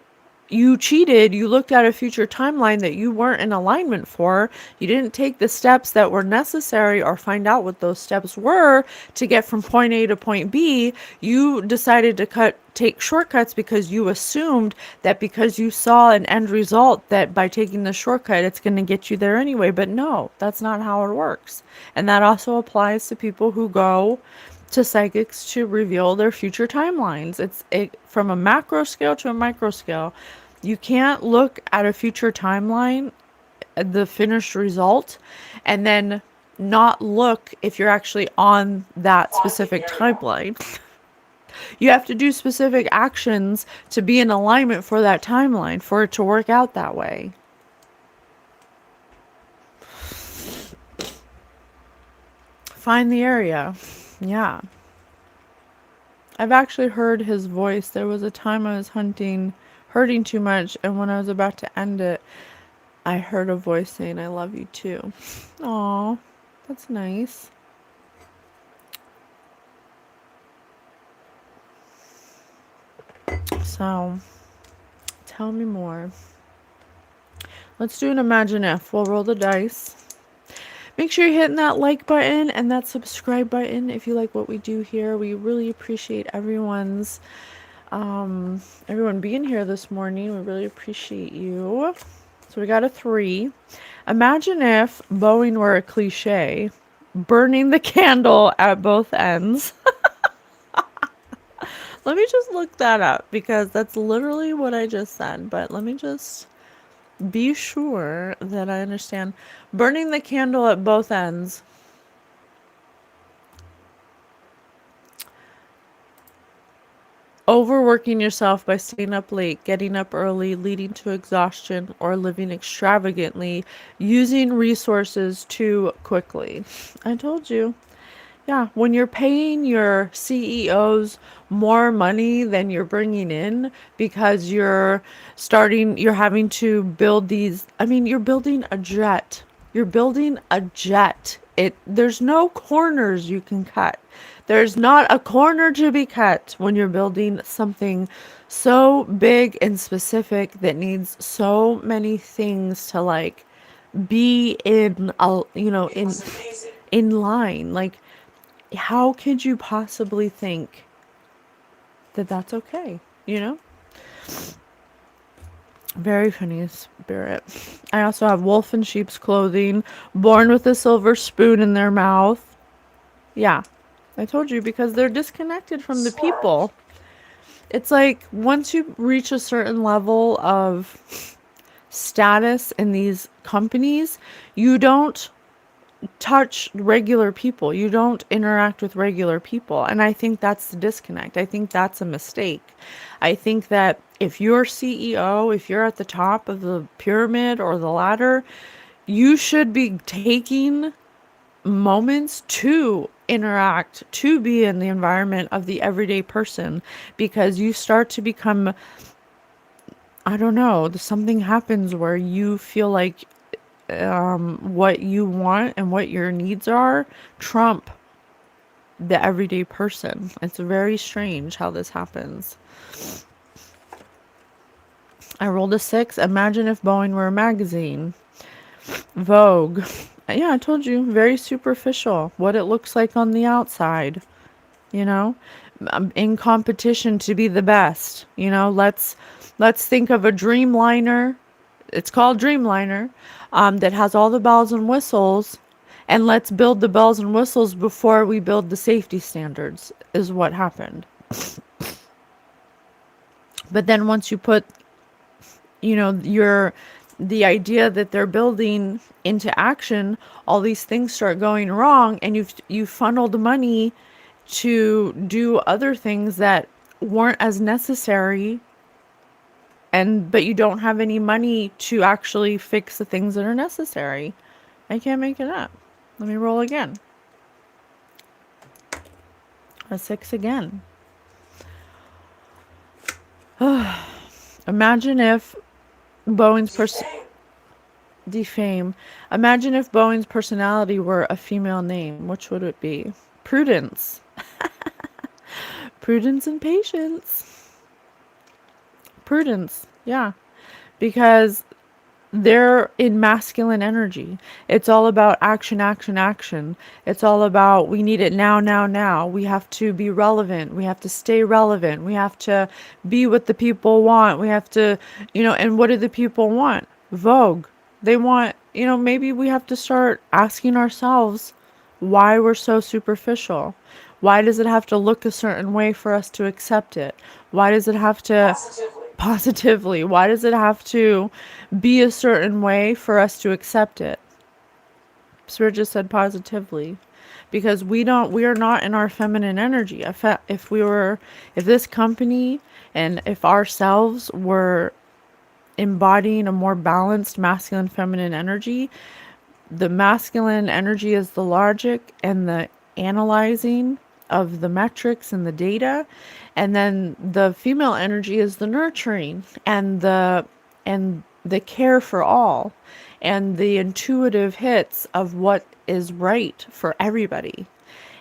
cheated. You looked at a future timeline that you weren't in alignment for. You didn't take the steps that were necessary or find out what those steps were to get from point A to point B. You decided to take shortcuts because you assumed that because you saw an end result that by taking the shortcut it's going to get you there anyway. But no, that's not how it works. And that also applies to people who go to psychics to reveal their future timelines. It's from a macro scale to a micro scale. You can't look at a future timeline, the finished result, and then not look if you're actually on that specific timeline. You have to do specific actions to be in alignment for that timeline, for it to work out that way. Find the area. Yeah. I've actually heard his voice. There was a time I was hurting too much, and when I was about to end it, I heard a voice saying, "I love you too." Aw, that's nice. So, tell me more. Let's do an imagine if. We'll roll the dice. Make sure you're hitting that like button and that subscribe button if you like what we do here. We really appreciate everyone being here this morning. We really appreciate you. So we got a 3. Imagine if Boeing were a cliche, burning the candle at both ends. Let me just look that up because that's literally what I just said. But let me just be sure that I understand. Burning the candle at both ends. Overworking yourself by staying up late, getting up early, leading to exhaustion, or living extravagantly, using resources too quickly. I told you. Yeah, when you're paying your CEOs more money than you're bringing in because you're having to build these, you're building a jet. You're building a jet. There's no corners you can cut. There's not a corner to be cut when you're building something so big and specific that needs so many things to be in line. Like, how could you possibly think that that's okay? Very funny spirit. I also have wolf in sheep's clothing, born with a silver spoon in their mouth. Yeah, I told you, because they're disconnected from the people. It's like once you reach a certain level of status in these companies, you don't touch regular people. You don't interact with regular people. And I think that's the disconnect. I think that's a mistake. I think that if you're CEO, if you're at the top of the pyramid or the ladder, you should be taking moments to interact, to be in the environment of the everyday person, because you start to become, I don't know, something happens where you feel like what you want and what your needs are trump the everyday person. It's very strange how this happens. I rolled a 6. Imagine if Boeing were a magazine. Vogue. Yeah, I told you, very superficial. What it looks like on the outside. In competition to be the best. Let's think of a Dreamliner. It's called Dreamliner, that has all the bells and whistles, and let's build the bells and whistles before we build the safety standards, is what happened. But then once you put, your the idea that they're building into action, all these things start going wrong, and you've funneled money to do other things that weren't as necessary, and but you don't have any money to actually fix the things that are necessary. I can't make it up. Let me roll again. A 6 again. Imagine if Boeing's defame. Imagine if Boeing's personality were a female name. Which would it be? Prudence. Prudence and patience. Prudence. Yeah. Because they're in masculine energy. It's all about action, action, action. It's all about we need it now, now, now. We have to be relevant. We have to stay relevant. We have to be what the people want. We have to, and what do the people want? Vogue. They want, maybe we have to start asking ourselves why we're so superficial. Why does it have to look a certain way for us to accept it? Why does it have to positively? Why does it have to be a certain way for us to accept it? Spirit just said positively, because we are not in our feminine energy. If this company and if ourselves were embodying a more balanced masculine feminine energy, the masculine energy is the logic and the analyzing of the metrics and the data, and then the female energy is the nurturing and the care for all and the intuitive hits of what is right for everybody.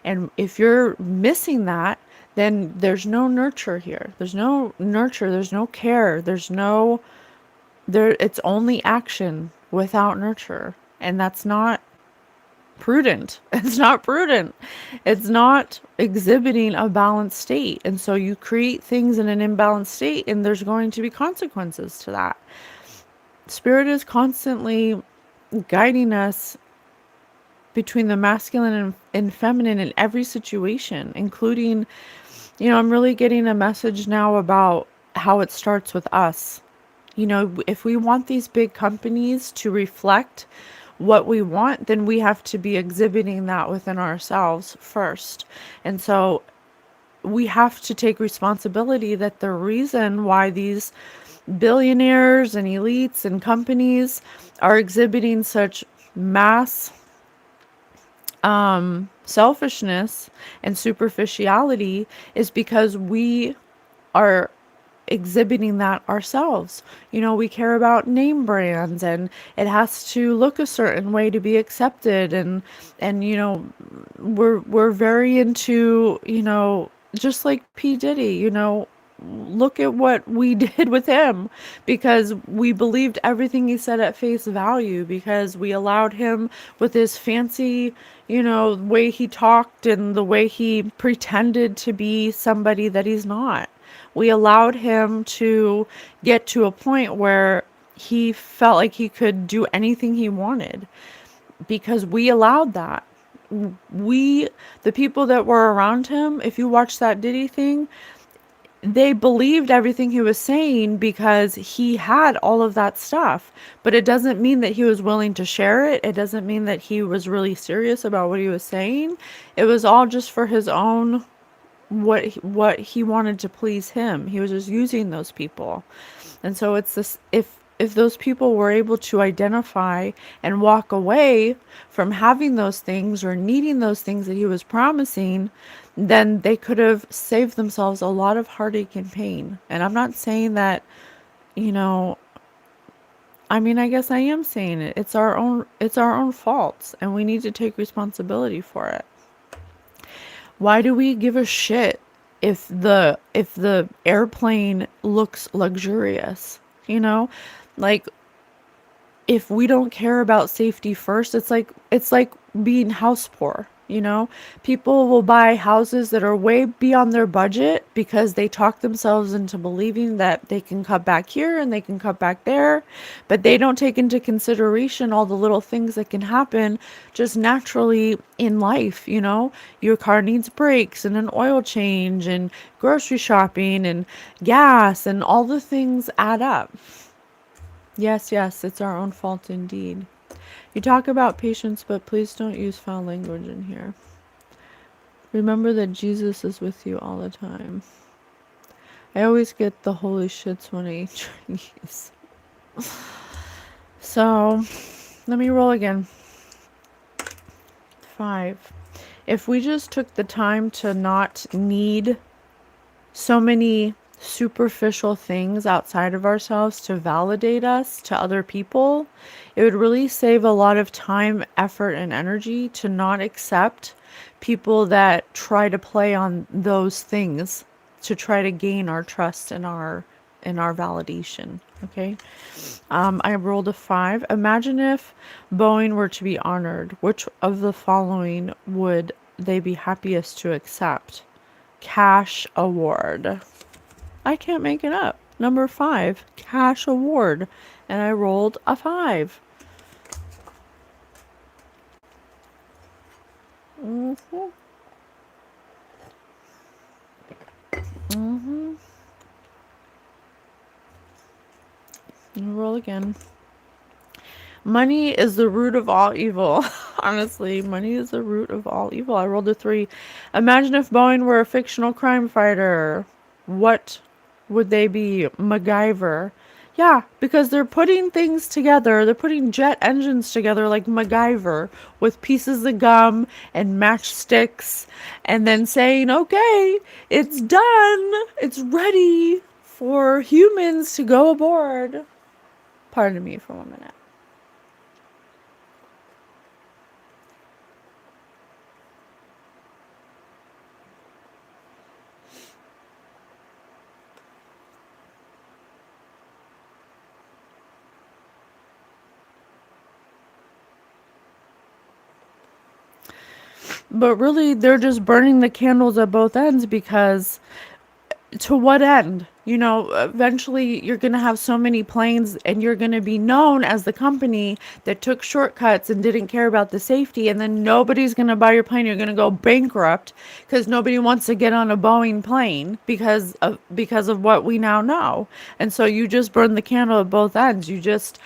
And if you're missing that, then there's no nurture here. There's no nurture, there's no care, it's only action without nurture. And that's not prudent. It's not prudent. It's not exhibiting a balanced state. And so you create things in an imbalanced state, and there's going to be consequences to that. Spirit is constantly guiding us between the masculine and feminine in every situation, including, I'm really getting a message now about how it starts with us. If we want these big companies to reflect what we want, then we have to be exhibiting that within ourselves first. And so we have to take responsibility that the reason why these billionaires and elites and companies are exhibiting such mass selfishness and superficiality is because we are exhibiting that ourselves. We care about name brands, and it has to look a certain way to be accepted, and we're very into, just like P. Diddy, look at what we did with him, because we believed everything he said at face value, because we allowed him with his fancy, way he talked and the way he pretended to be somebody that he's not. We allowed him to get to a point where he felt like he could do anything he wanted, because we allowed that. The people that were around him, if you watch that Diddy thing, they believed everything he was saying because he had all of that stuff. But it doesn't mean that he was willing to share it. It doesn't mean that he was really serious about what he was saying. It was all just for his own, what he wanted to please him. He was just using those people. And so it's this, if those people were able to identify and walk away from having those things or needing those things that he was promising, then they could have saved themselves a lot of heartache and pain. And I'm not saying that, I guess I am saying it. It's our own faults, and we need to take responsibility for it. Why do we give a shit if the airplane looks luxurious? Like, if we don't care about safety first, it's like being house poor. People will buy houses that are way beyond their budget because they talk themselves into believing that they can cut back here and they can cut back there, but they don't take into consideration all the little things that can happen just naturally in life. Your car needs brakes and an oil change and grocery shopping and gas, and all the things add up. Yes, yes, it's our own fault indeed. You talk about patience, but please don't use foul language in here. Remember that Jesus is with you all the time. I always get the holy shits when I eat Chinese. So, let me roll again. 5. If we just took the time to not need so many superficial things outside of ourselves to validate us to other people, it would really save a lot of time, effort, and energy to not accept people that try to play on those things to try to gain our trust and our validation. Okay. I rolled a 5. Imagine if Boeing were to be honored. Which of the following would they be happiest to accept? Cash award. I can't make it up. Number 5, cash award. And I rolled a 5. Mm-hmm. Mm-hmm. Roll again. Money is the root of all evil. Honestly, money is the root of all evil. I rolled a 3. Imagine if Boeing were a fictional crime fighter. What would they be? MacGyver. Yeah, because they're putting things together. They're putting jet engines together like MacGyver with pieces of gum and matchsticks and then saying, okay, it's done. It's ready for humans to go aboard. Pardon me for 1 minute. But really, they're just burning the candles at both ends because to what end? You know, eventually you're going to have so many planes and you're going to be known as the company that took shortcuts and didn't care about the safety. And then nobody's going to buy your plane. You're going to go bankrupt because nobody wants to get on a Boeing plane because of what we now know. And so you just burn the candle at both ends. You just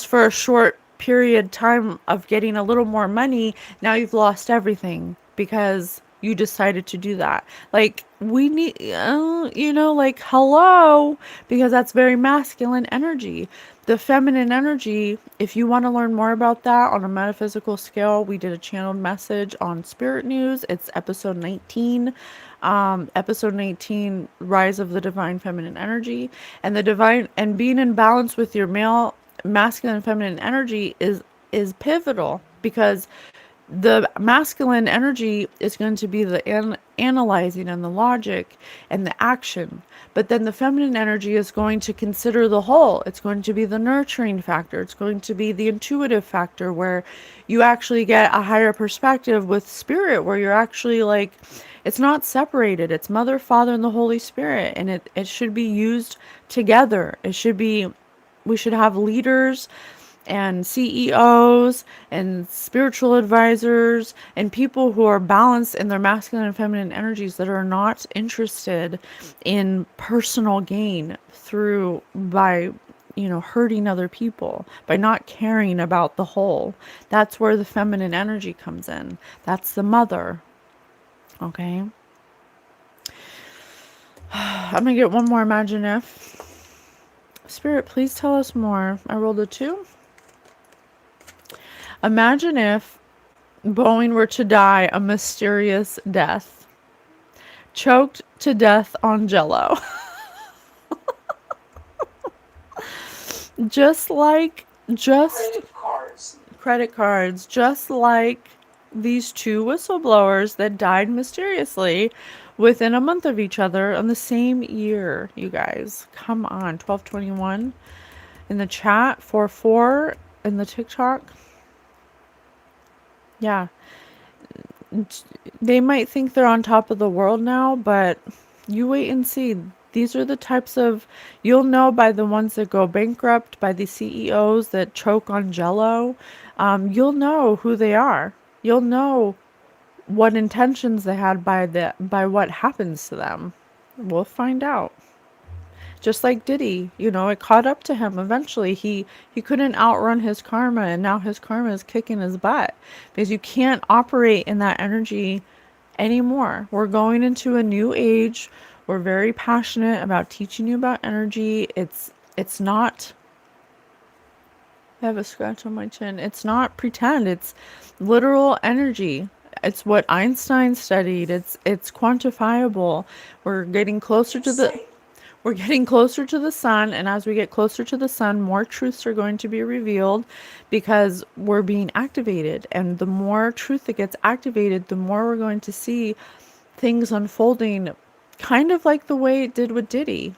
for a short period time of getting a little more money, now you've lost everything because you decided to do that. Like, we need, like, hello, because that's very masculine energy. The feminine energy, if you want to learn more about that on a metaphysical scale, we did a channeled message on Spirit News. It's episode 19. Episode 19, Rise of the Divine Feminine Energy. And the divine, and being in balance with your masculine and feminine energy is pivotal, because the masculine energy is going to be the analyzing and the logic and the action. But then the feminine energy is going to consider the whole. It's going to be the nurturing factor. It's going to be the intuitive factor, where you actually get a higher perspective with spirit, where you're actually like, it's not separated. It's Mother, Father, and the Holy Spirit. And it should be used together. We should have leaders and CEOs and spiritual advisors and people who are balanced in their masculine and feminine energies, that are not interested in personal gain by hurting other people, by not caring about the whole. That's where the feminine energy comes in. That's the mother. Okay. I'm gonna get one more. Imagine if. Spirit, please tell us more. I rolled a 2. Imagine if Boeing were to die a mysterious death, choked to death on Jello. just credit cards, just like these 2 whistleblowers that died mysteriously within a month of each other on the same year. You guys, come on. 1221 in the chat, 44 in the TikTok. Yeah. They might think they're on top of the world now, but you wait and see. These are the types of, you'll know by the ones that go bankrupt, by the CEOs that choke on Jello. You'll know who they are. You'll know what intentions they had by what happens to them. We'll find out. Just like Diddy, it caught up to him eventually. He couldn't outrun his karma, and now his karma is kicking his butt because you can't operate in that energy anymore. We're going into a new age. We're very passionate about teaching you about energy. It's not, I have a scratch on my chin. It's not pretend. It's literal energy. It's what Einstein studied. It's quantifiable. We're getting closer to the we're getting closer to the sun, and as we get closer to the sun, more truths are going to be revealed because we're being activated. And the more truth that gets activated, the more we're going to see things unfolding kind of like the way it did with Diddy.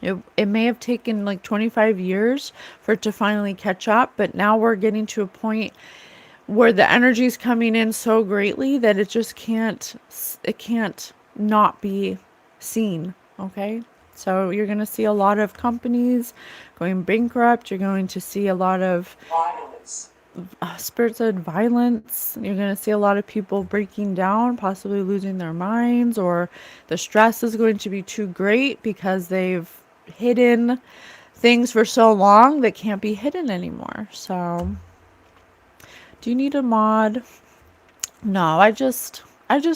It may have taken like 25 years for it to finally catch up, but now we're getting to a point where the energy is coming in so greatly that it can't not be seen. Okay, so you're going to see a lot of companies going bankrupt. You're going to see a lot of violence. Spirit said violence. You're going to see a lot of people breaking down, possibly losing their minds, or the stress is going to be too great because they've hidden things for so long that can't be hidden anymore. So do you need a mod? No, I just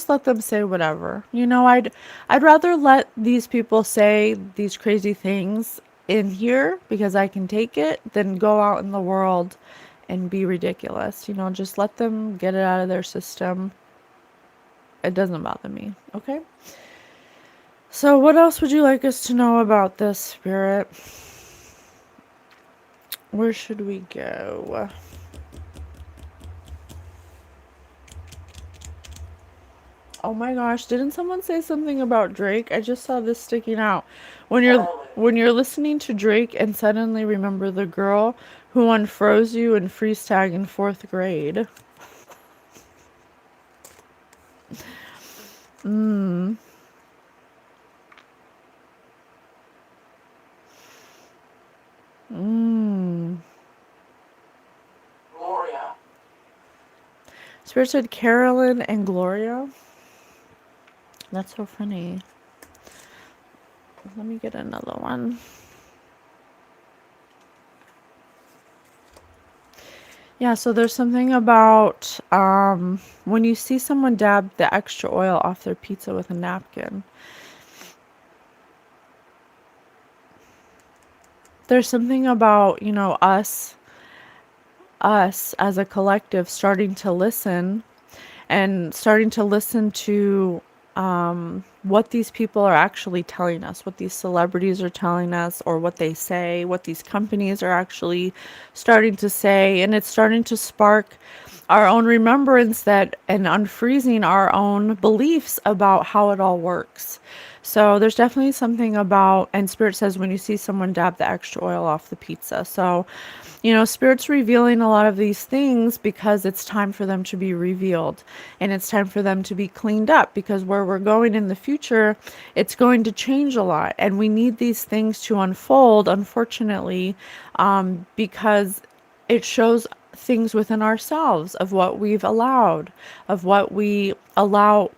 let them say whatever. I'd rather let these people say these crazy things in here because I can take it than go out in the world and be ridiculous. Just let them get it out of their system. It doesn't bother me. Okay? So what else would you like us to know about this, Spirit? Where should we go? Oh my gosh, didn't someone say something about Drake? I just saw this sticking out. When you're listening to Drake and suddenly remember the girl who unfroze you in freeze tag in 4th grade. Mm. Mm. Gloria. Spirit said Carolyn and Gloria. That's so funny. Let me get another one. Yeah, so there's something about when you see someone dab the extra oil off their pizza with a napkin. There's something about, us as a collective starting to listen and starting to listen to what these people are actually telling us, what these celebrities are telling us, or what they say, what these companies are actually starting to say. And it's starting to spark our own remembrance that and unfreezing our own beliefs about how it all works. So there's definitely something about, and Spirit says when you see someone dab the extra oil off the pizza. So, Spirit's revealing a lot of these things because it's time for them to be revealed and it's time for them to be cleaned up because where we're going in the future, it's going to change a lot. And we need these things to unfold, unfortunately, because it shows things within ourselves of what we've allowed, of what we allow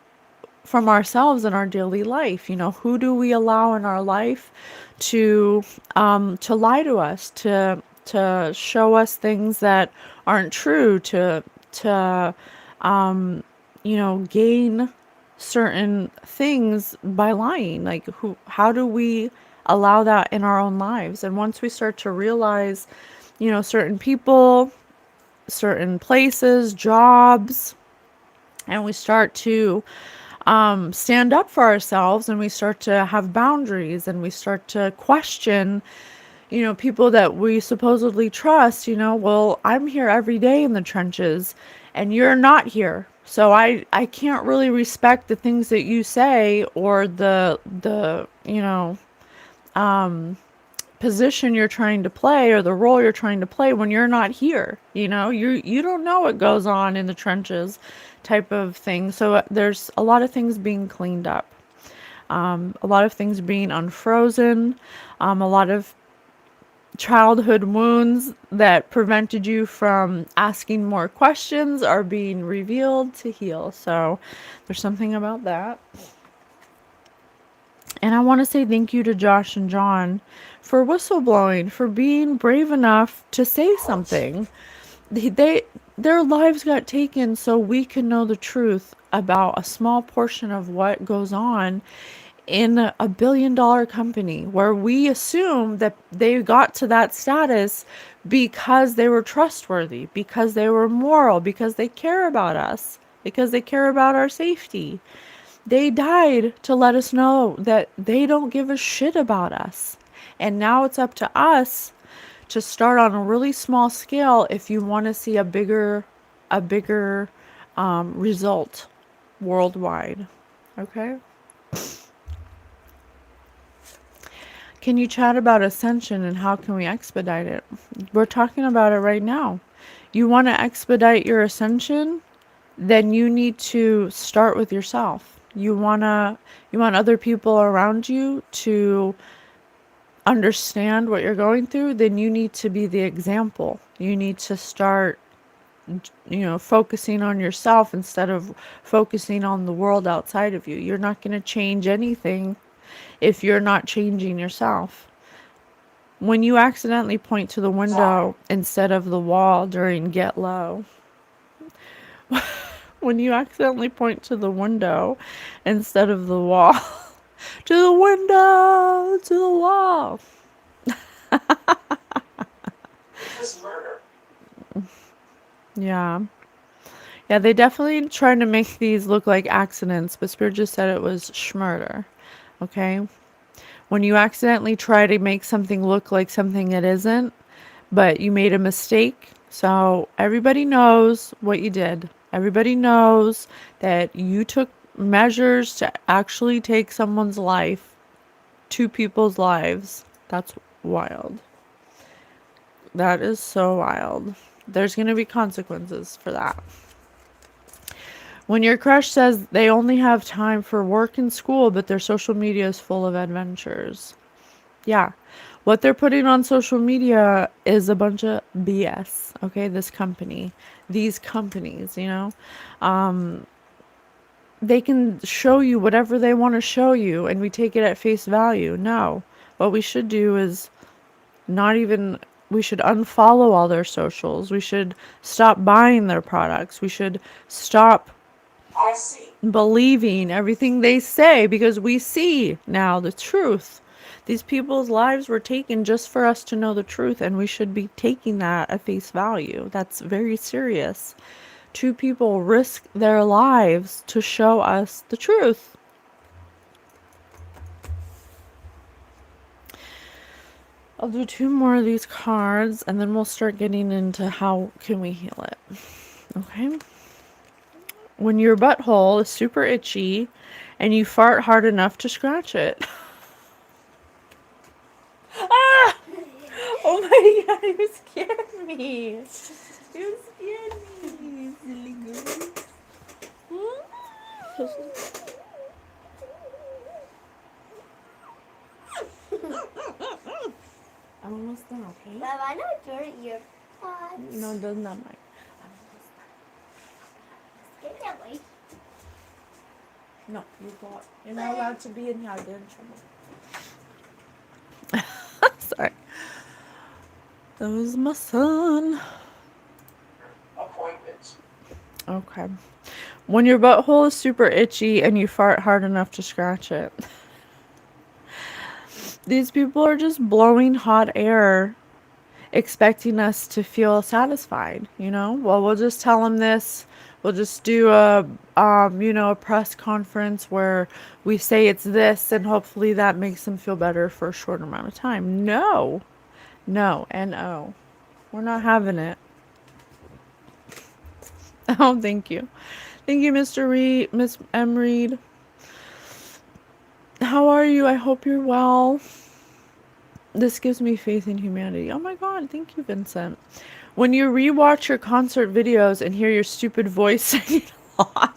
from ourselves in our daily life. Who do we allow in our life to lie to us, to show us things that aren't true, to gain certain things by lying. Like how do we allow that in our own lives? And once we start to realize, certain people, certain places, jobs, and we start to stand up for ourselves and we start to have boundaries and we start to question, people that we supposedly trust, well, I'm here every day in the trenches and you're not here. So I can't really respect the things that you say or the position you're trying to play or the role you're trying to play when you're not here. You don't know what goes on in the trenches type of thing. So there's a lot of things being cleaned up. A lot of things being unfrozen. A lot of childhood wounds that prevented you from asking more questions are being revealed to heal. So there's something about that. And I want to say thank you to Josh and John for whistleblowing, for being brave enough to say something. They their lives got taken so we can know the truth about a small portion of what goes on in a billion-dollar company, where we assume that they got to that status because they were trustworthy, because they were moral, because they care about us, because they care about our safety. They died to let us know that they don't give a shit about us. And now it's up to us to start on a really small scale if you want to see a bigger result worldwide. Okay? Can you chat about ascension and how can we expedite it? We're talking about it right now. You want to expedite your ascension? Then you need to start with yourself. You want other people around you to understand what you're going through, then you need to be the example. You need to start, focusing on yourself instead of focusing on the world outside of you. You're not going to change anything if you're not changing yourself. When you accidentally point to the window instead of the wall during Get Low, when you accidentally point to the window instead of the wall, to the window, to the wall. This murder. Yeah. Yeah, they definitely tried to make these look like accidents, but Spirit just said it was schmurder. Okay? When you accidentally try to make something look like something it isn't, but you made a mistake, so everybody knows what you did. Everybody knows that you took measures to actually take someone's life, two people's lives. That's wild. That is so wild. There's going to be consequences for that. When your crush says they only have time for work and school, but their social media is full of adventures. Yeah. What they're putting on social media is a bunch of BS. Okay. These companies, they can show you whatever they want to show you and we take it at face value. No. What we should do is not even, we should unfollow all their socials. We should stop buying their products. We should stop believing everything they say because we see now the truth. These people's lives were taken just for us to know the truth, and we should be taking that at face value. That's very serious. Two people risk their lives to show us the truth. I'll do two more of these cards and then we'll start getting into how can we heal it. Okay? When your butthole is super itchy and you fart hard enough to scratch it. Ah! Oh my god, you scared me. You scared me, silly girl. I'm almost done, okay? But I not dirty your pots. No, it does not matter. Get that way. No, you're not allowed to be in here. I'll get in trouble. Sorry. That was my son. Appointments. Okay. When your butthole is super itchy and you fart hard enough to scratch it. These people are just blowing hot air, expecting us to feel satisfied, Well, we'll just tell them this. We'll just do a press conference where we say it's this and hopefully that makes them feel better for a short amount of time. No, N-O. We're not having it. Oh, thank you. Thank you, Mr. Reed, Miss M. Reed. How are you? I hope you're well. This gives me faith in humanity. Oh my God, thank you, Vincent. When you rewatch your concert videos and hear your stupid voice singing along.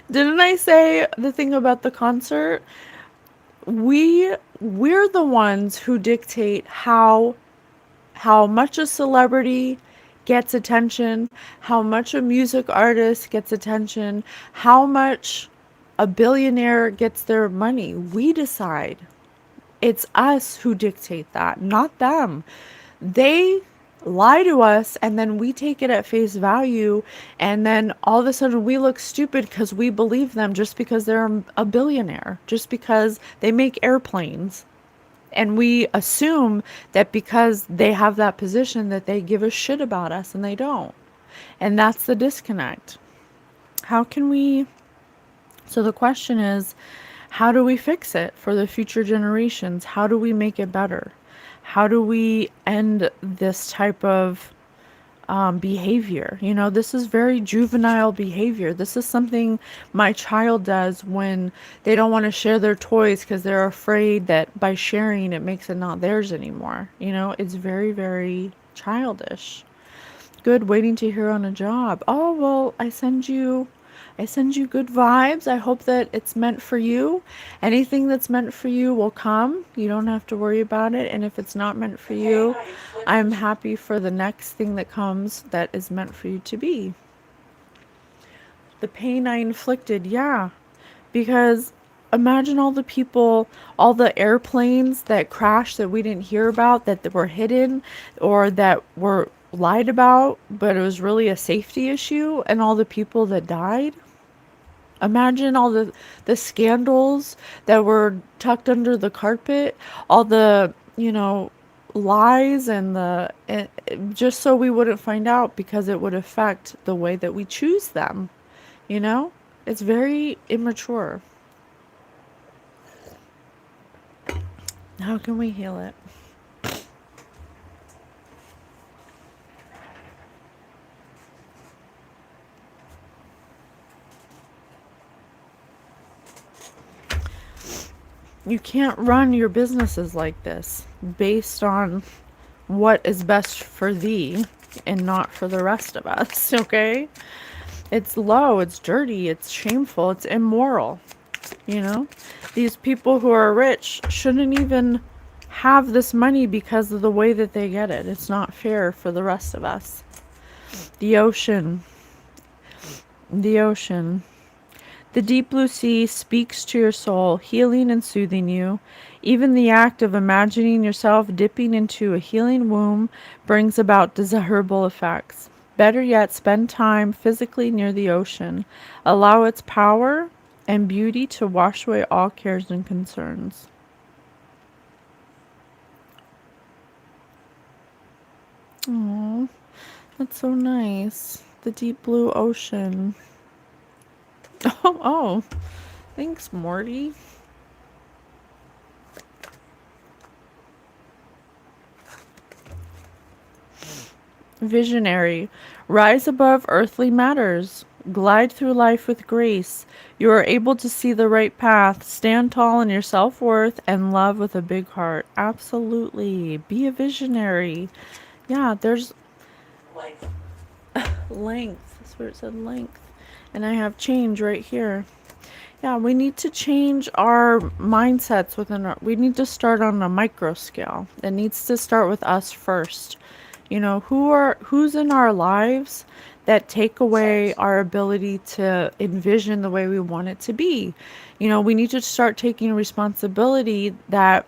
Didn't I say the thing about the concert? We're the ones who dictate how much a celebrity gets attention, how much a music artist gets attention, how much a billionaire gets their money. We decide. It's us who dictate that, not them. They lie to us and then we take it at face value, and then all of a sudden we look stupid because we believe them just because they're a billionaire, just because they make airplanes. And we assume that because they have that position that they give a shit about us, and they don't. And that's the disconnect. How can we So the question is, how do we fix it for the future generations? How do we make it better? How do we end this type of behavior? This is very juvenile behavior. This is something my child does when they don't want to share their toys because they're afraid that by sharing it makes it not theirs anymore. It's very, very childish. Good, waiting to hear on a job. Oh, well, I send you good vibes. I hope that it's meant for you. Anything that's meant for you will come. You don't have to worry about it. And if it's not meant for you, I'm happy for the next thing that comes that is meant for you to be. The pain I inflicted, yeah. Because imagine all the people, all the airplanes that crashed that we didn't hear about, that were hidden or that were lied about, but it was really a safety issue, and all the people that died. Imagine all the scandals that were tucked under the carpet, all the, lies and just so we wouldn't find out, because it would affect the way that we choose them, you know? It's very immature. How can we heal it? You can't run your businesses like this based on what is best for thee and not for the rest of us, okay? It's low, it's dirty, it's shameful, it's immoral, These people who are rich shouldn't even have this money because of the way that they get it. It's not fair for the rest of us. The ocean. The ocean. The deep blue sea speaks to your soul, healing and soothing you. Even the act of imagining yourself dipping into a healing womb brings about desirable effects. Better yet, spend time physically near the ocean. Allow its power and beauty to wash away all cares and concerns. Oh, that's so nice. The deep blue ocean. Oh, thanks, Morty. Visionary. Rise above earthly matters. Glide through life with grace. You are able to see the right path. Stand tall in your self-worth and love with a big heart. Absolutely. Be a visionary. Yeah, there's length. That's where it said length. And I have change right here. Yeah, we need to change our mindsets we need to start on a micro scale. It needs to start with us first. Who's in our lives that take away our ability to envision the way we want it to be. We need to start taking responsibility that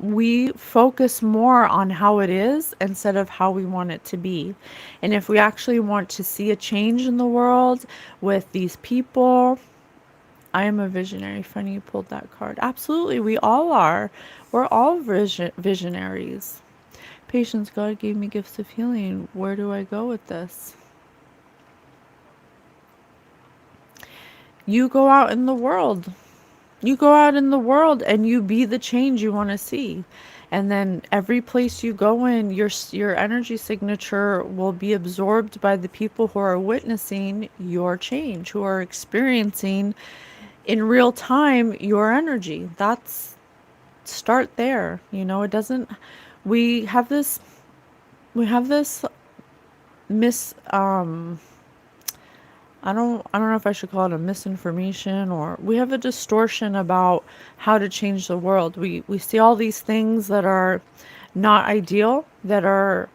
we focus more on how it is instead of how we want it to be. And if we actually want to see a change in the world with these people, I am a visionary. Funny you pulled that card. Absolutely, we all are. We're all visionaries. Patience, God gave me gifts of healing. Where do I go with this? You go out in the world. You go out in the world and you be the change you want to see. And then every place you go in, your energy signature will be absorbed by the people who are witnessing your change, who are experiencing in real time your energy. Start there. It doesn't, we have this I don't know if I should call it a misinformation, or we have a distortion about how to change the world. We see all these things that are not ideal, that are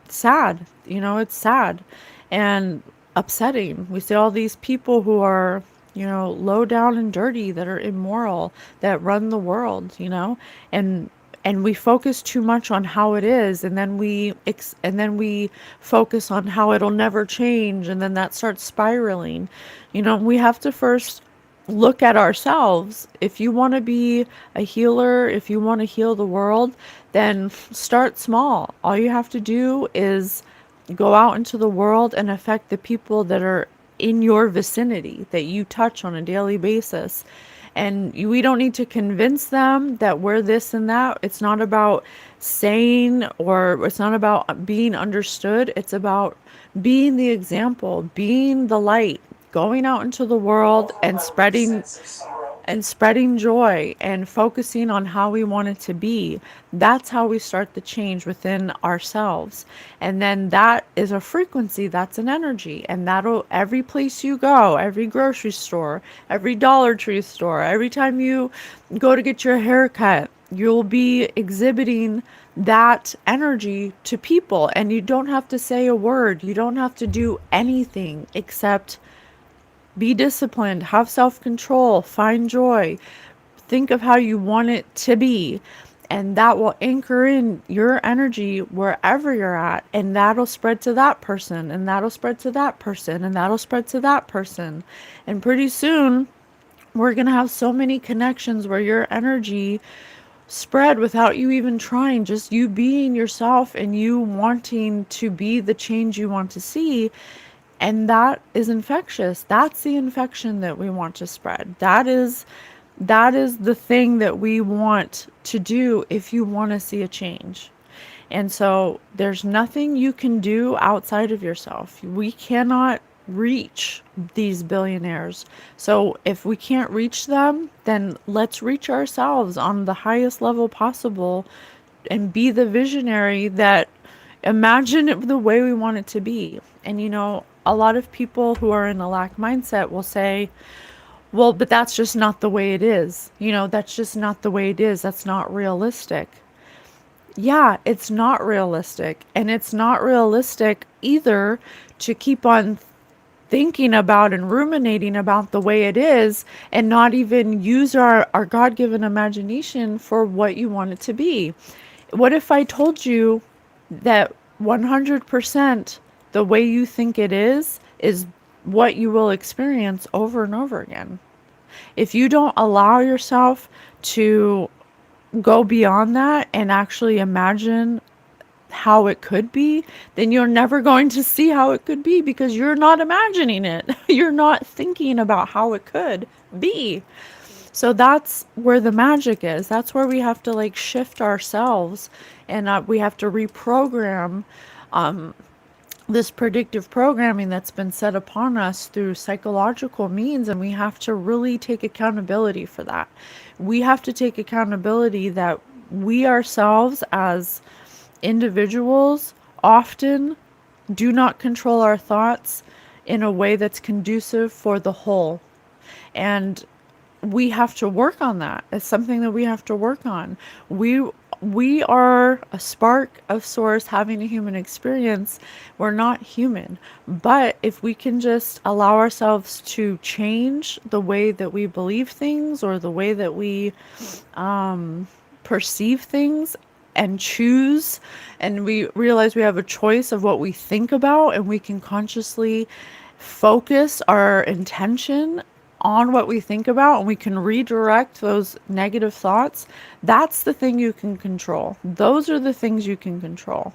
sad. It's sad. And upsetting. We see all these people who are, low down and dirty, that are immoral, that run the world, and we focus too much on how it is, and then we focus on how it'll never change, and then that starts spiraling. We have to first look at ourselves. If you want to be a healer, if you want to heal the world, then start small. All you have to do is go out into the world and affect the people that are in your vicinity, that you touch on a daily basis. And we don't need to convince them that we're this and that. It's not about saying, or it's not about being understood. It's about being the example, being the light, going out into the world and overwhelming sense of sorrow. spreading joy and focusing on how we want it to be. That's how we start the change within ourselves. And then that is a frequency, that's an energy. And that'll, every place you go, every grocery store, every Dollar Tree store, every time you go to get your hair cut, you'll be exhibiting that energy to people. And you don't have to say a word. You don't have to do anything except be disciplined, have self-control, find joy, think of how you want it to be. And that will anchor in your energy wherever you're at. And that'll spread to that person, and that'll spread to that person, and that'll spread to that person. And pretty soon, we're going to have so many connections where your energy spread without you even trying, just you being yourself and you wanting to be the change you want to see. And that is infectious. That's the infection that we want to spread. That is the thing that we want to do if you want to see a change. And so there's nothing you can do outside of yourself. We cannot reach these billionaires. So if we can't reach them, then let's reach ourselves on the highest level possible and be the visionary that imagine it the way we want it to be. And a lot of people who are in a lack mindset will say, well, but that's just not the way it is. That's just not the way it is. That's not realistic. Yeah, it's not realistic. And it's not realistic either to keep on thinking about and ruminating about the way it is and not even use our God-given imagination for what you want it to be. What if I told you that 100% the way you think it is what you will experience over and over again? If you don't allow yourself to go beyond that and actually imagine how it could be, then you're never going to see how it could be because you're not imagining it. You're not thinking about how it could be. So that's where the magic is. That's where we have to shift ourselves, and we have to reprogram this predictive programming that's been set upon us through psychological means, and we have to really take accountability for that. We have to take accountability that we ourselves as individuals often do not control our thoughts in a way that's conducive for the whole. And we have to work on that. It's something that we have to work on. We are a spark of source having a human experience. We're not human. But if we can just allow ourselves to change the way that we believe things or the way that we perceive things and choose, and we realize we have a choice of what we think about, and we can consciously focus our intention on what we think about, and we can redirect those negative thoughts, that's the thing you can control. Those are the things you can control.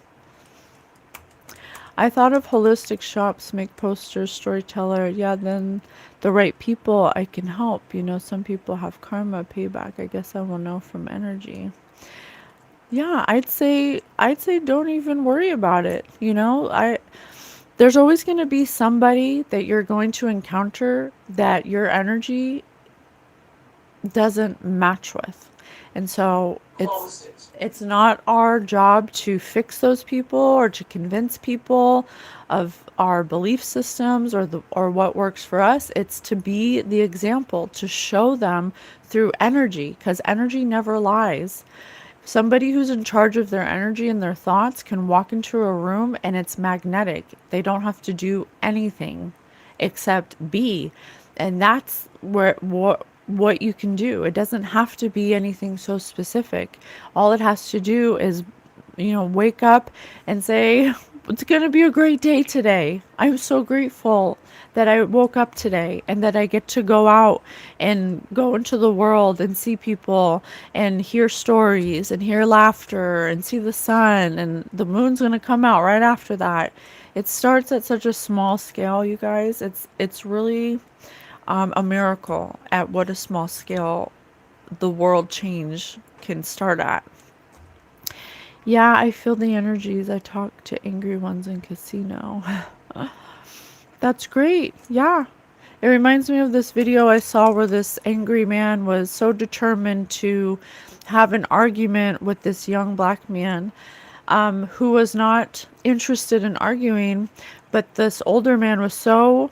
I thought of holistic shops, make posters, storyteller. Yeah, then the right people I can help. Some people have karma, payback. I guess I will know from energy. Yeah, I'd say don't even worry about it. There's always going to be somebody that you're going to encounter that your energy doesn't match with. And so it's not our job to fix those people or to convince people of our belief systems or what works for us. It's to be the example, to show them through energy, because energy never lies. Somebody who's in charge of their energy and their thoughts can walk into a room and it's magnetic. They don't have to do anything except be. And that's where what you can do. It doesn't have to be anything so specific. All it has to do is, wake up and say, it's going to be a great day today. I'm so grateful that I woke up today and that I get to go out and go into the world and see people and hear stories and hear laughter and see the sun, and the moon's going to come out right after that. It starts at such a small scale, you guys. It's really a miracle at what a small scale the world change can start at. Yeah, I feel the energies. I talk to angry ones in casino. That's great. Yeah. It reminds me of this video I saw where this angry man was so determined to have an argument with this young black man, who was not interested in arguing, but this older man was so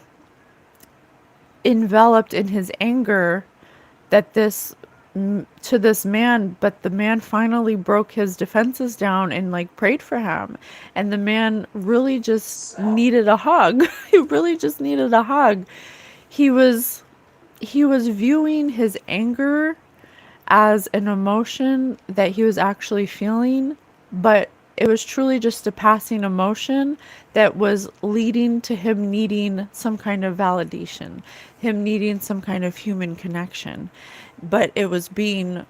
enveloped in his anger that to this man, but the man finally broke his defenses down and like prayed for him, and the man really just needed a hug. He really just needed a hug. He was viewing his anger as an emotion that he was actually feeling, but it was truly just a passing emotion that was leading to him needing some kind of validation, him needing some kind of human connection. But it was being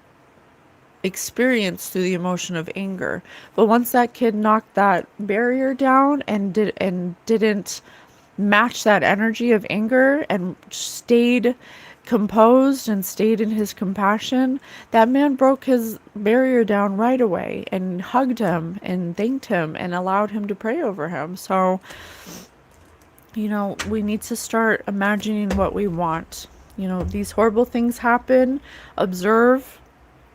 experienced through the emotion of anger. But once that kid knocked that barrier down and didn't match that energy of anger and stayed composed and stayed in his compassion, that man broke his barrier down right away and hugged him and thanked him and allowed him to pray over him. So, we need to start imagining what we want. These horrible things happen. Observe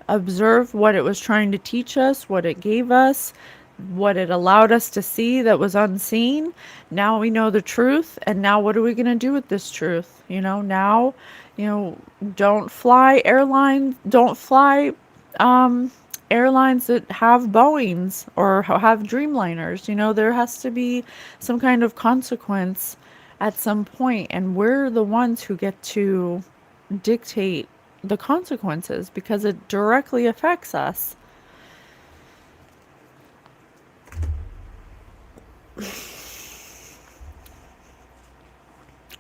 what it was trying to teach us, what it gave us, what it allowed us to see that was unseen. Now we know the truth, and now what are we going to do with this truth? Now, don't fly airlines that have Boeings or have Dreamliners. There has to be some kind of consequence at some point, and we're the ones who get to dictate the consequences because it directly affects us.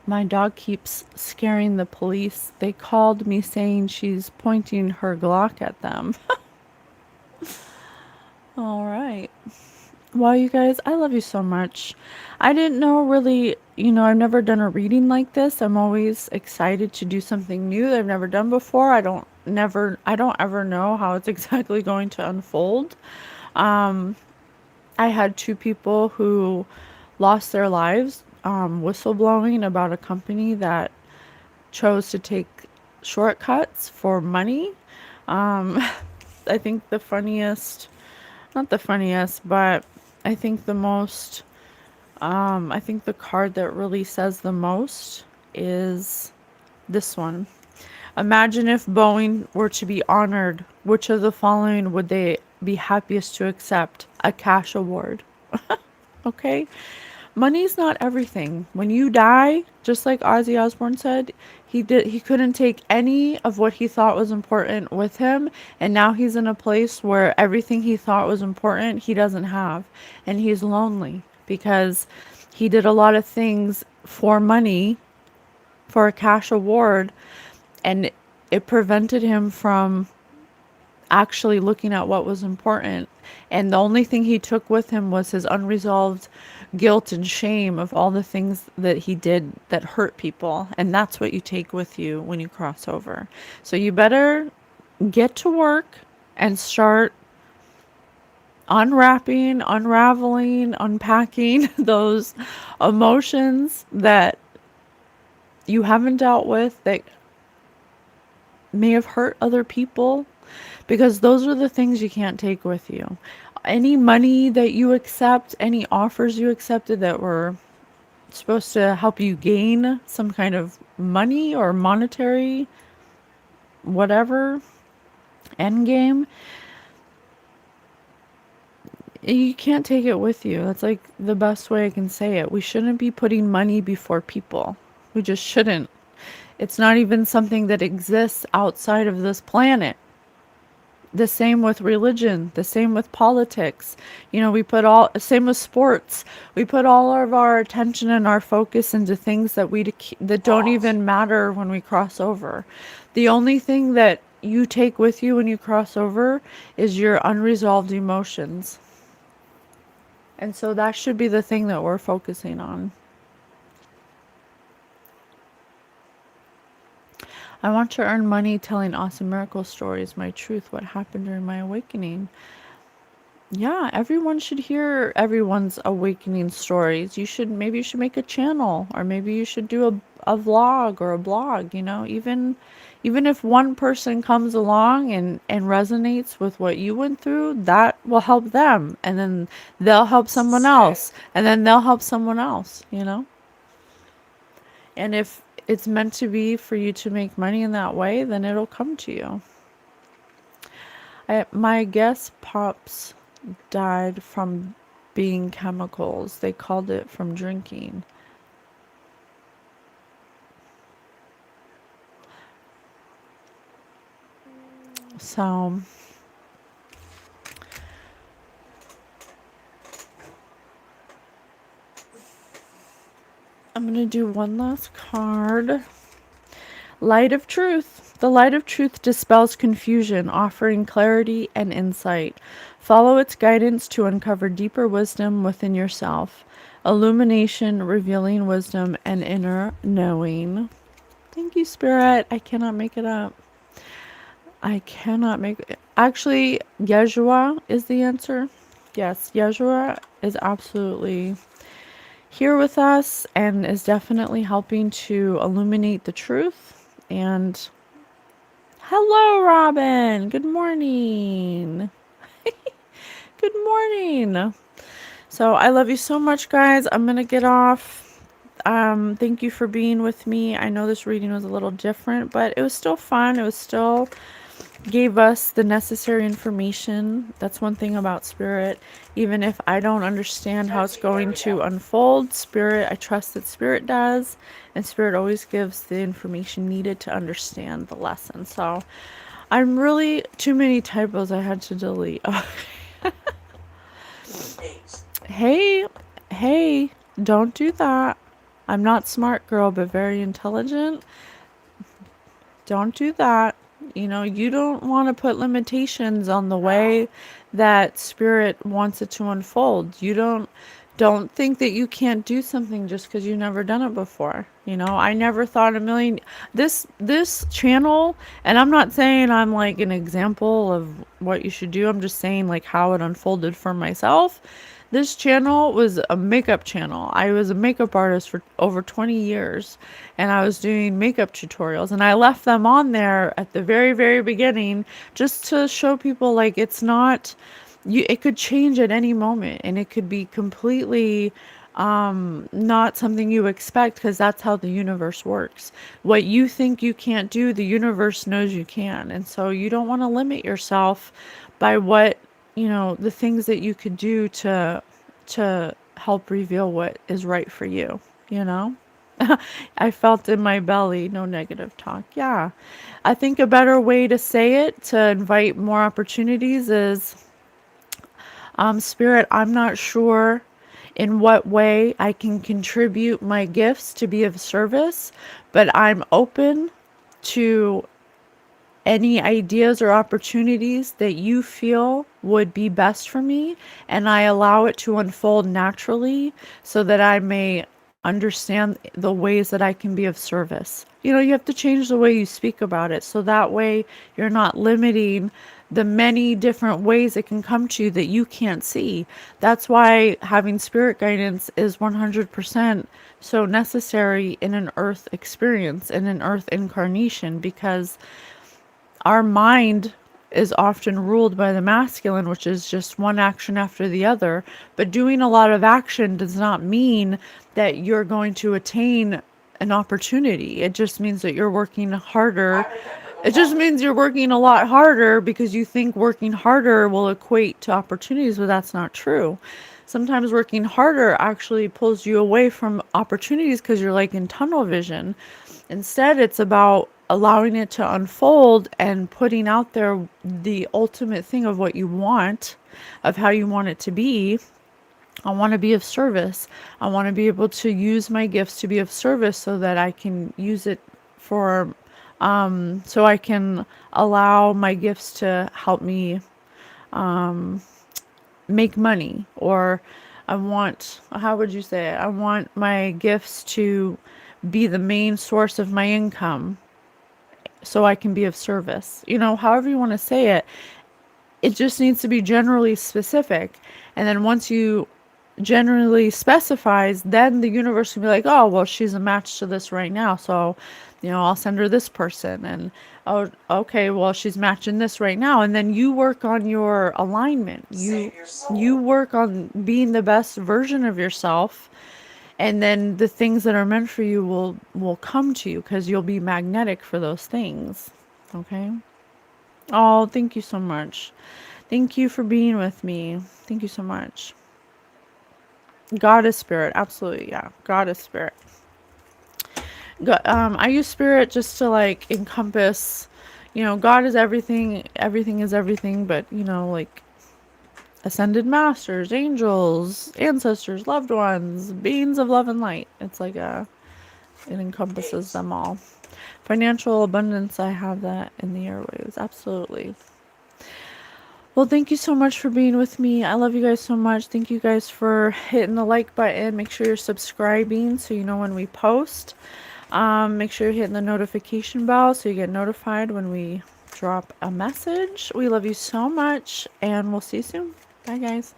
My dog keeps scaring the police. They called me saying she's pointing her Glock at them. All right. Well, you guys, I love you so much. I didn't know really, I've never done a reading like this. I'm always excited to do something new that I've never done before. I don't ever know how it's exactly going to unfold. I had 2 people who lost their lives whistleblowing about a company that chose to take shortcuts for money. I think not the funniest, but I think the most, I think the card that really says the most is this one. Imagine if Boeing were to be honored. Which of the following would they be happiest to accept? A cash award. Okay? Money's not everything. When you die, just like Ozzy Osbourne said, he couldn't take any of what he thought was important with him, and now he's in a place where everything he thought was important he doesn't have, and he's lonely because he did a lot of things for money, for a cash award, and it prevented him from actually looking at what was important. And the only thing he took with him was his unresolved guilt and shame of all the things that he did that hurt people. And that's what you take with you when you cross over. So you better get to work and start unwrapping, unraveling, unpacking those emotions that you haven't dealt with that may have hurt other people, because those are the things you can't take with you. Any money that you accept, any offers you accepted that were supposed to help you gain some kind of money or monetary whatever end game, You can't take it with you. That's like the best way I can say it. We shouldn't be putting money before people. We just shouldn't. It's not even something that exists outside of this planet. The same with religion, the same with politics. You know, same with sports. We put all of our attention and our focus into things that don't even matter when we cross over. The only thing that you take with you when you cross over is your unresolved emotions. And so that should be the thing that we're focusing on. I want to earn money telling awesome miracle stories, my truth, what happened during my awakening. Yeah, everyone should hear everyone's awakening stories. Maybe you should make a channel, or maybe you should do a vlog or a blog, even if one person comes along and resonates with what you went through, that will help them. And then they'll help someone else. And then they'll help someone else. And if it's meant to be for you to make money in that way, then it'll come to you. My guess pops died from being chemicals. They called it from drinking. So I'm going to do one last card. Light of Truth. The light of truth dispels confusion, offering clarity and insight. Follow its guidance to uncover deeper wisdom within yourself. Illumination, revealing wisdom and inner knowing. Thank you, Spirit. I cannot make it up. I cannot make it. Actually, Yeshua is the answer. Yes, Yeshua is absolutely here with us and is definitely helping to illuminate the truth. And hello, Robin. Good morning. Good morning. So I love you so much, guys. I'm going to get off. Thank you for being with me. I know this reading was a little different, but it was still fun. It was still gave us the necessary information. That's one thing about Spirit. Even if I don't understand how it's going to unfold, I trust that Spirit does, and Spirit always gives the information needed to understand the lesson. So I'm really too many typos I had to delete. Hey, don't do that. I'm not smart, girl, but very intelligent. Don't do that. You don't want to put limitations on the way that Spirit wants it to unfold. You don't think that you can't do something just because you've never done it before. I never thought this channel, and I'm not saying I'm like an example of what you should do. I'm just saying like how it unfolded for myself. This channel was a makeup channel. I was a makeup artist for over 20 years, and I was doing makeup tutorials, and I left them on there at the very, very beginning just to show people like it's not, it could change at any moment, and it could be completely not something you expect, because that's how the universe works. What you think you can't do, the universe knows you can. And so you don't want to limit yourself by the things that you could do to help reveal what is right for you. I felt in my belly, no negative talk. Yeah. I think a better way to say it, to invite more opportunities, is Spirit, I'm not sure in what way I can contribute my gifts to be of service, but I'm open to any ideas or opportunities that you feel would be best for me, and I allow it to unfold naturally so that I may understand the ways that I can be of service. You have to change the way you speak about it, so that way you're not limiting the many different ways it can come to you that you can't see. That's why having Spirit guidance is 100% so necessary in an earth experience, in an earth incarnation, because our mind is often ruled by the masculine, which is just one action after the other. But doing a lot of action does not mean that you're going to attain an opportunity. It just means that you're working harder It just means you're working a lot harder because you think working harder will equate to opportunities, but that's not true. Sometimes working harder actually pulls you away from opportunities because you're like in tunnel vision. Instead, it's about allowing it to unfold and putting out there the ultimate thing of what you want, of how you want it to be. I want to be of service. I want to be able to use my gifts to be of service so that I can use it for, so I can allow my gifts to help me make money. Or I want, how would you say it? I want my gifts to be the main source of my income so I can be of service. You know, however you want to say it, it just needs to be generally specific. And then once you generally specifies, then the universe can be like, oh, well, she's a match to this right now. So, you know, I'll send her this person. And, oh, okay, well, she's matching this right now. And then you work on your alignment. You work on being the best version of yourself. And then the things that are meant for you will come to you because you'll be magnetic for those things. Okay. Oh, thank you so much. Thank you for being with me. Thank you so much. God is spirit. Absolutely. Yeah. God is spirit. I use spirit just to like encompass, you know, God is everything. Everything is everything. But, you know, like ascended masters, angels, ancestors, loved ones, beings of love and light. It's like it encompasses them all. Financial abundance, I have that in the airwaves. Absolutely. Well, thank you so much for being with me. I love you guys so much. Thank you guys for hitting the like button. Make sure you're subscribing so you know when we post. Make sure you're hitting the notification bell so you get notified when we drop a message. We love you so much, and we'll see you soon. Bye, guys.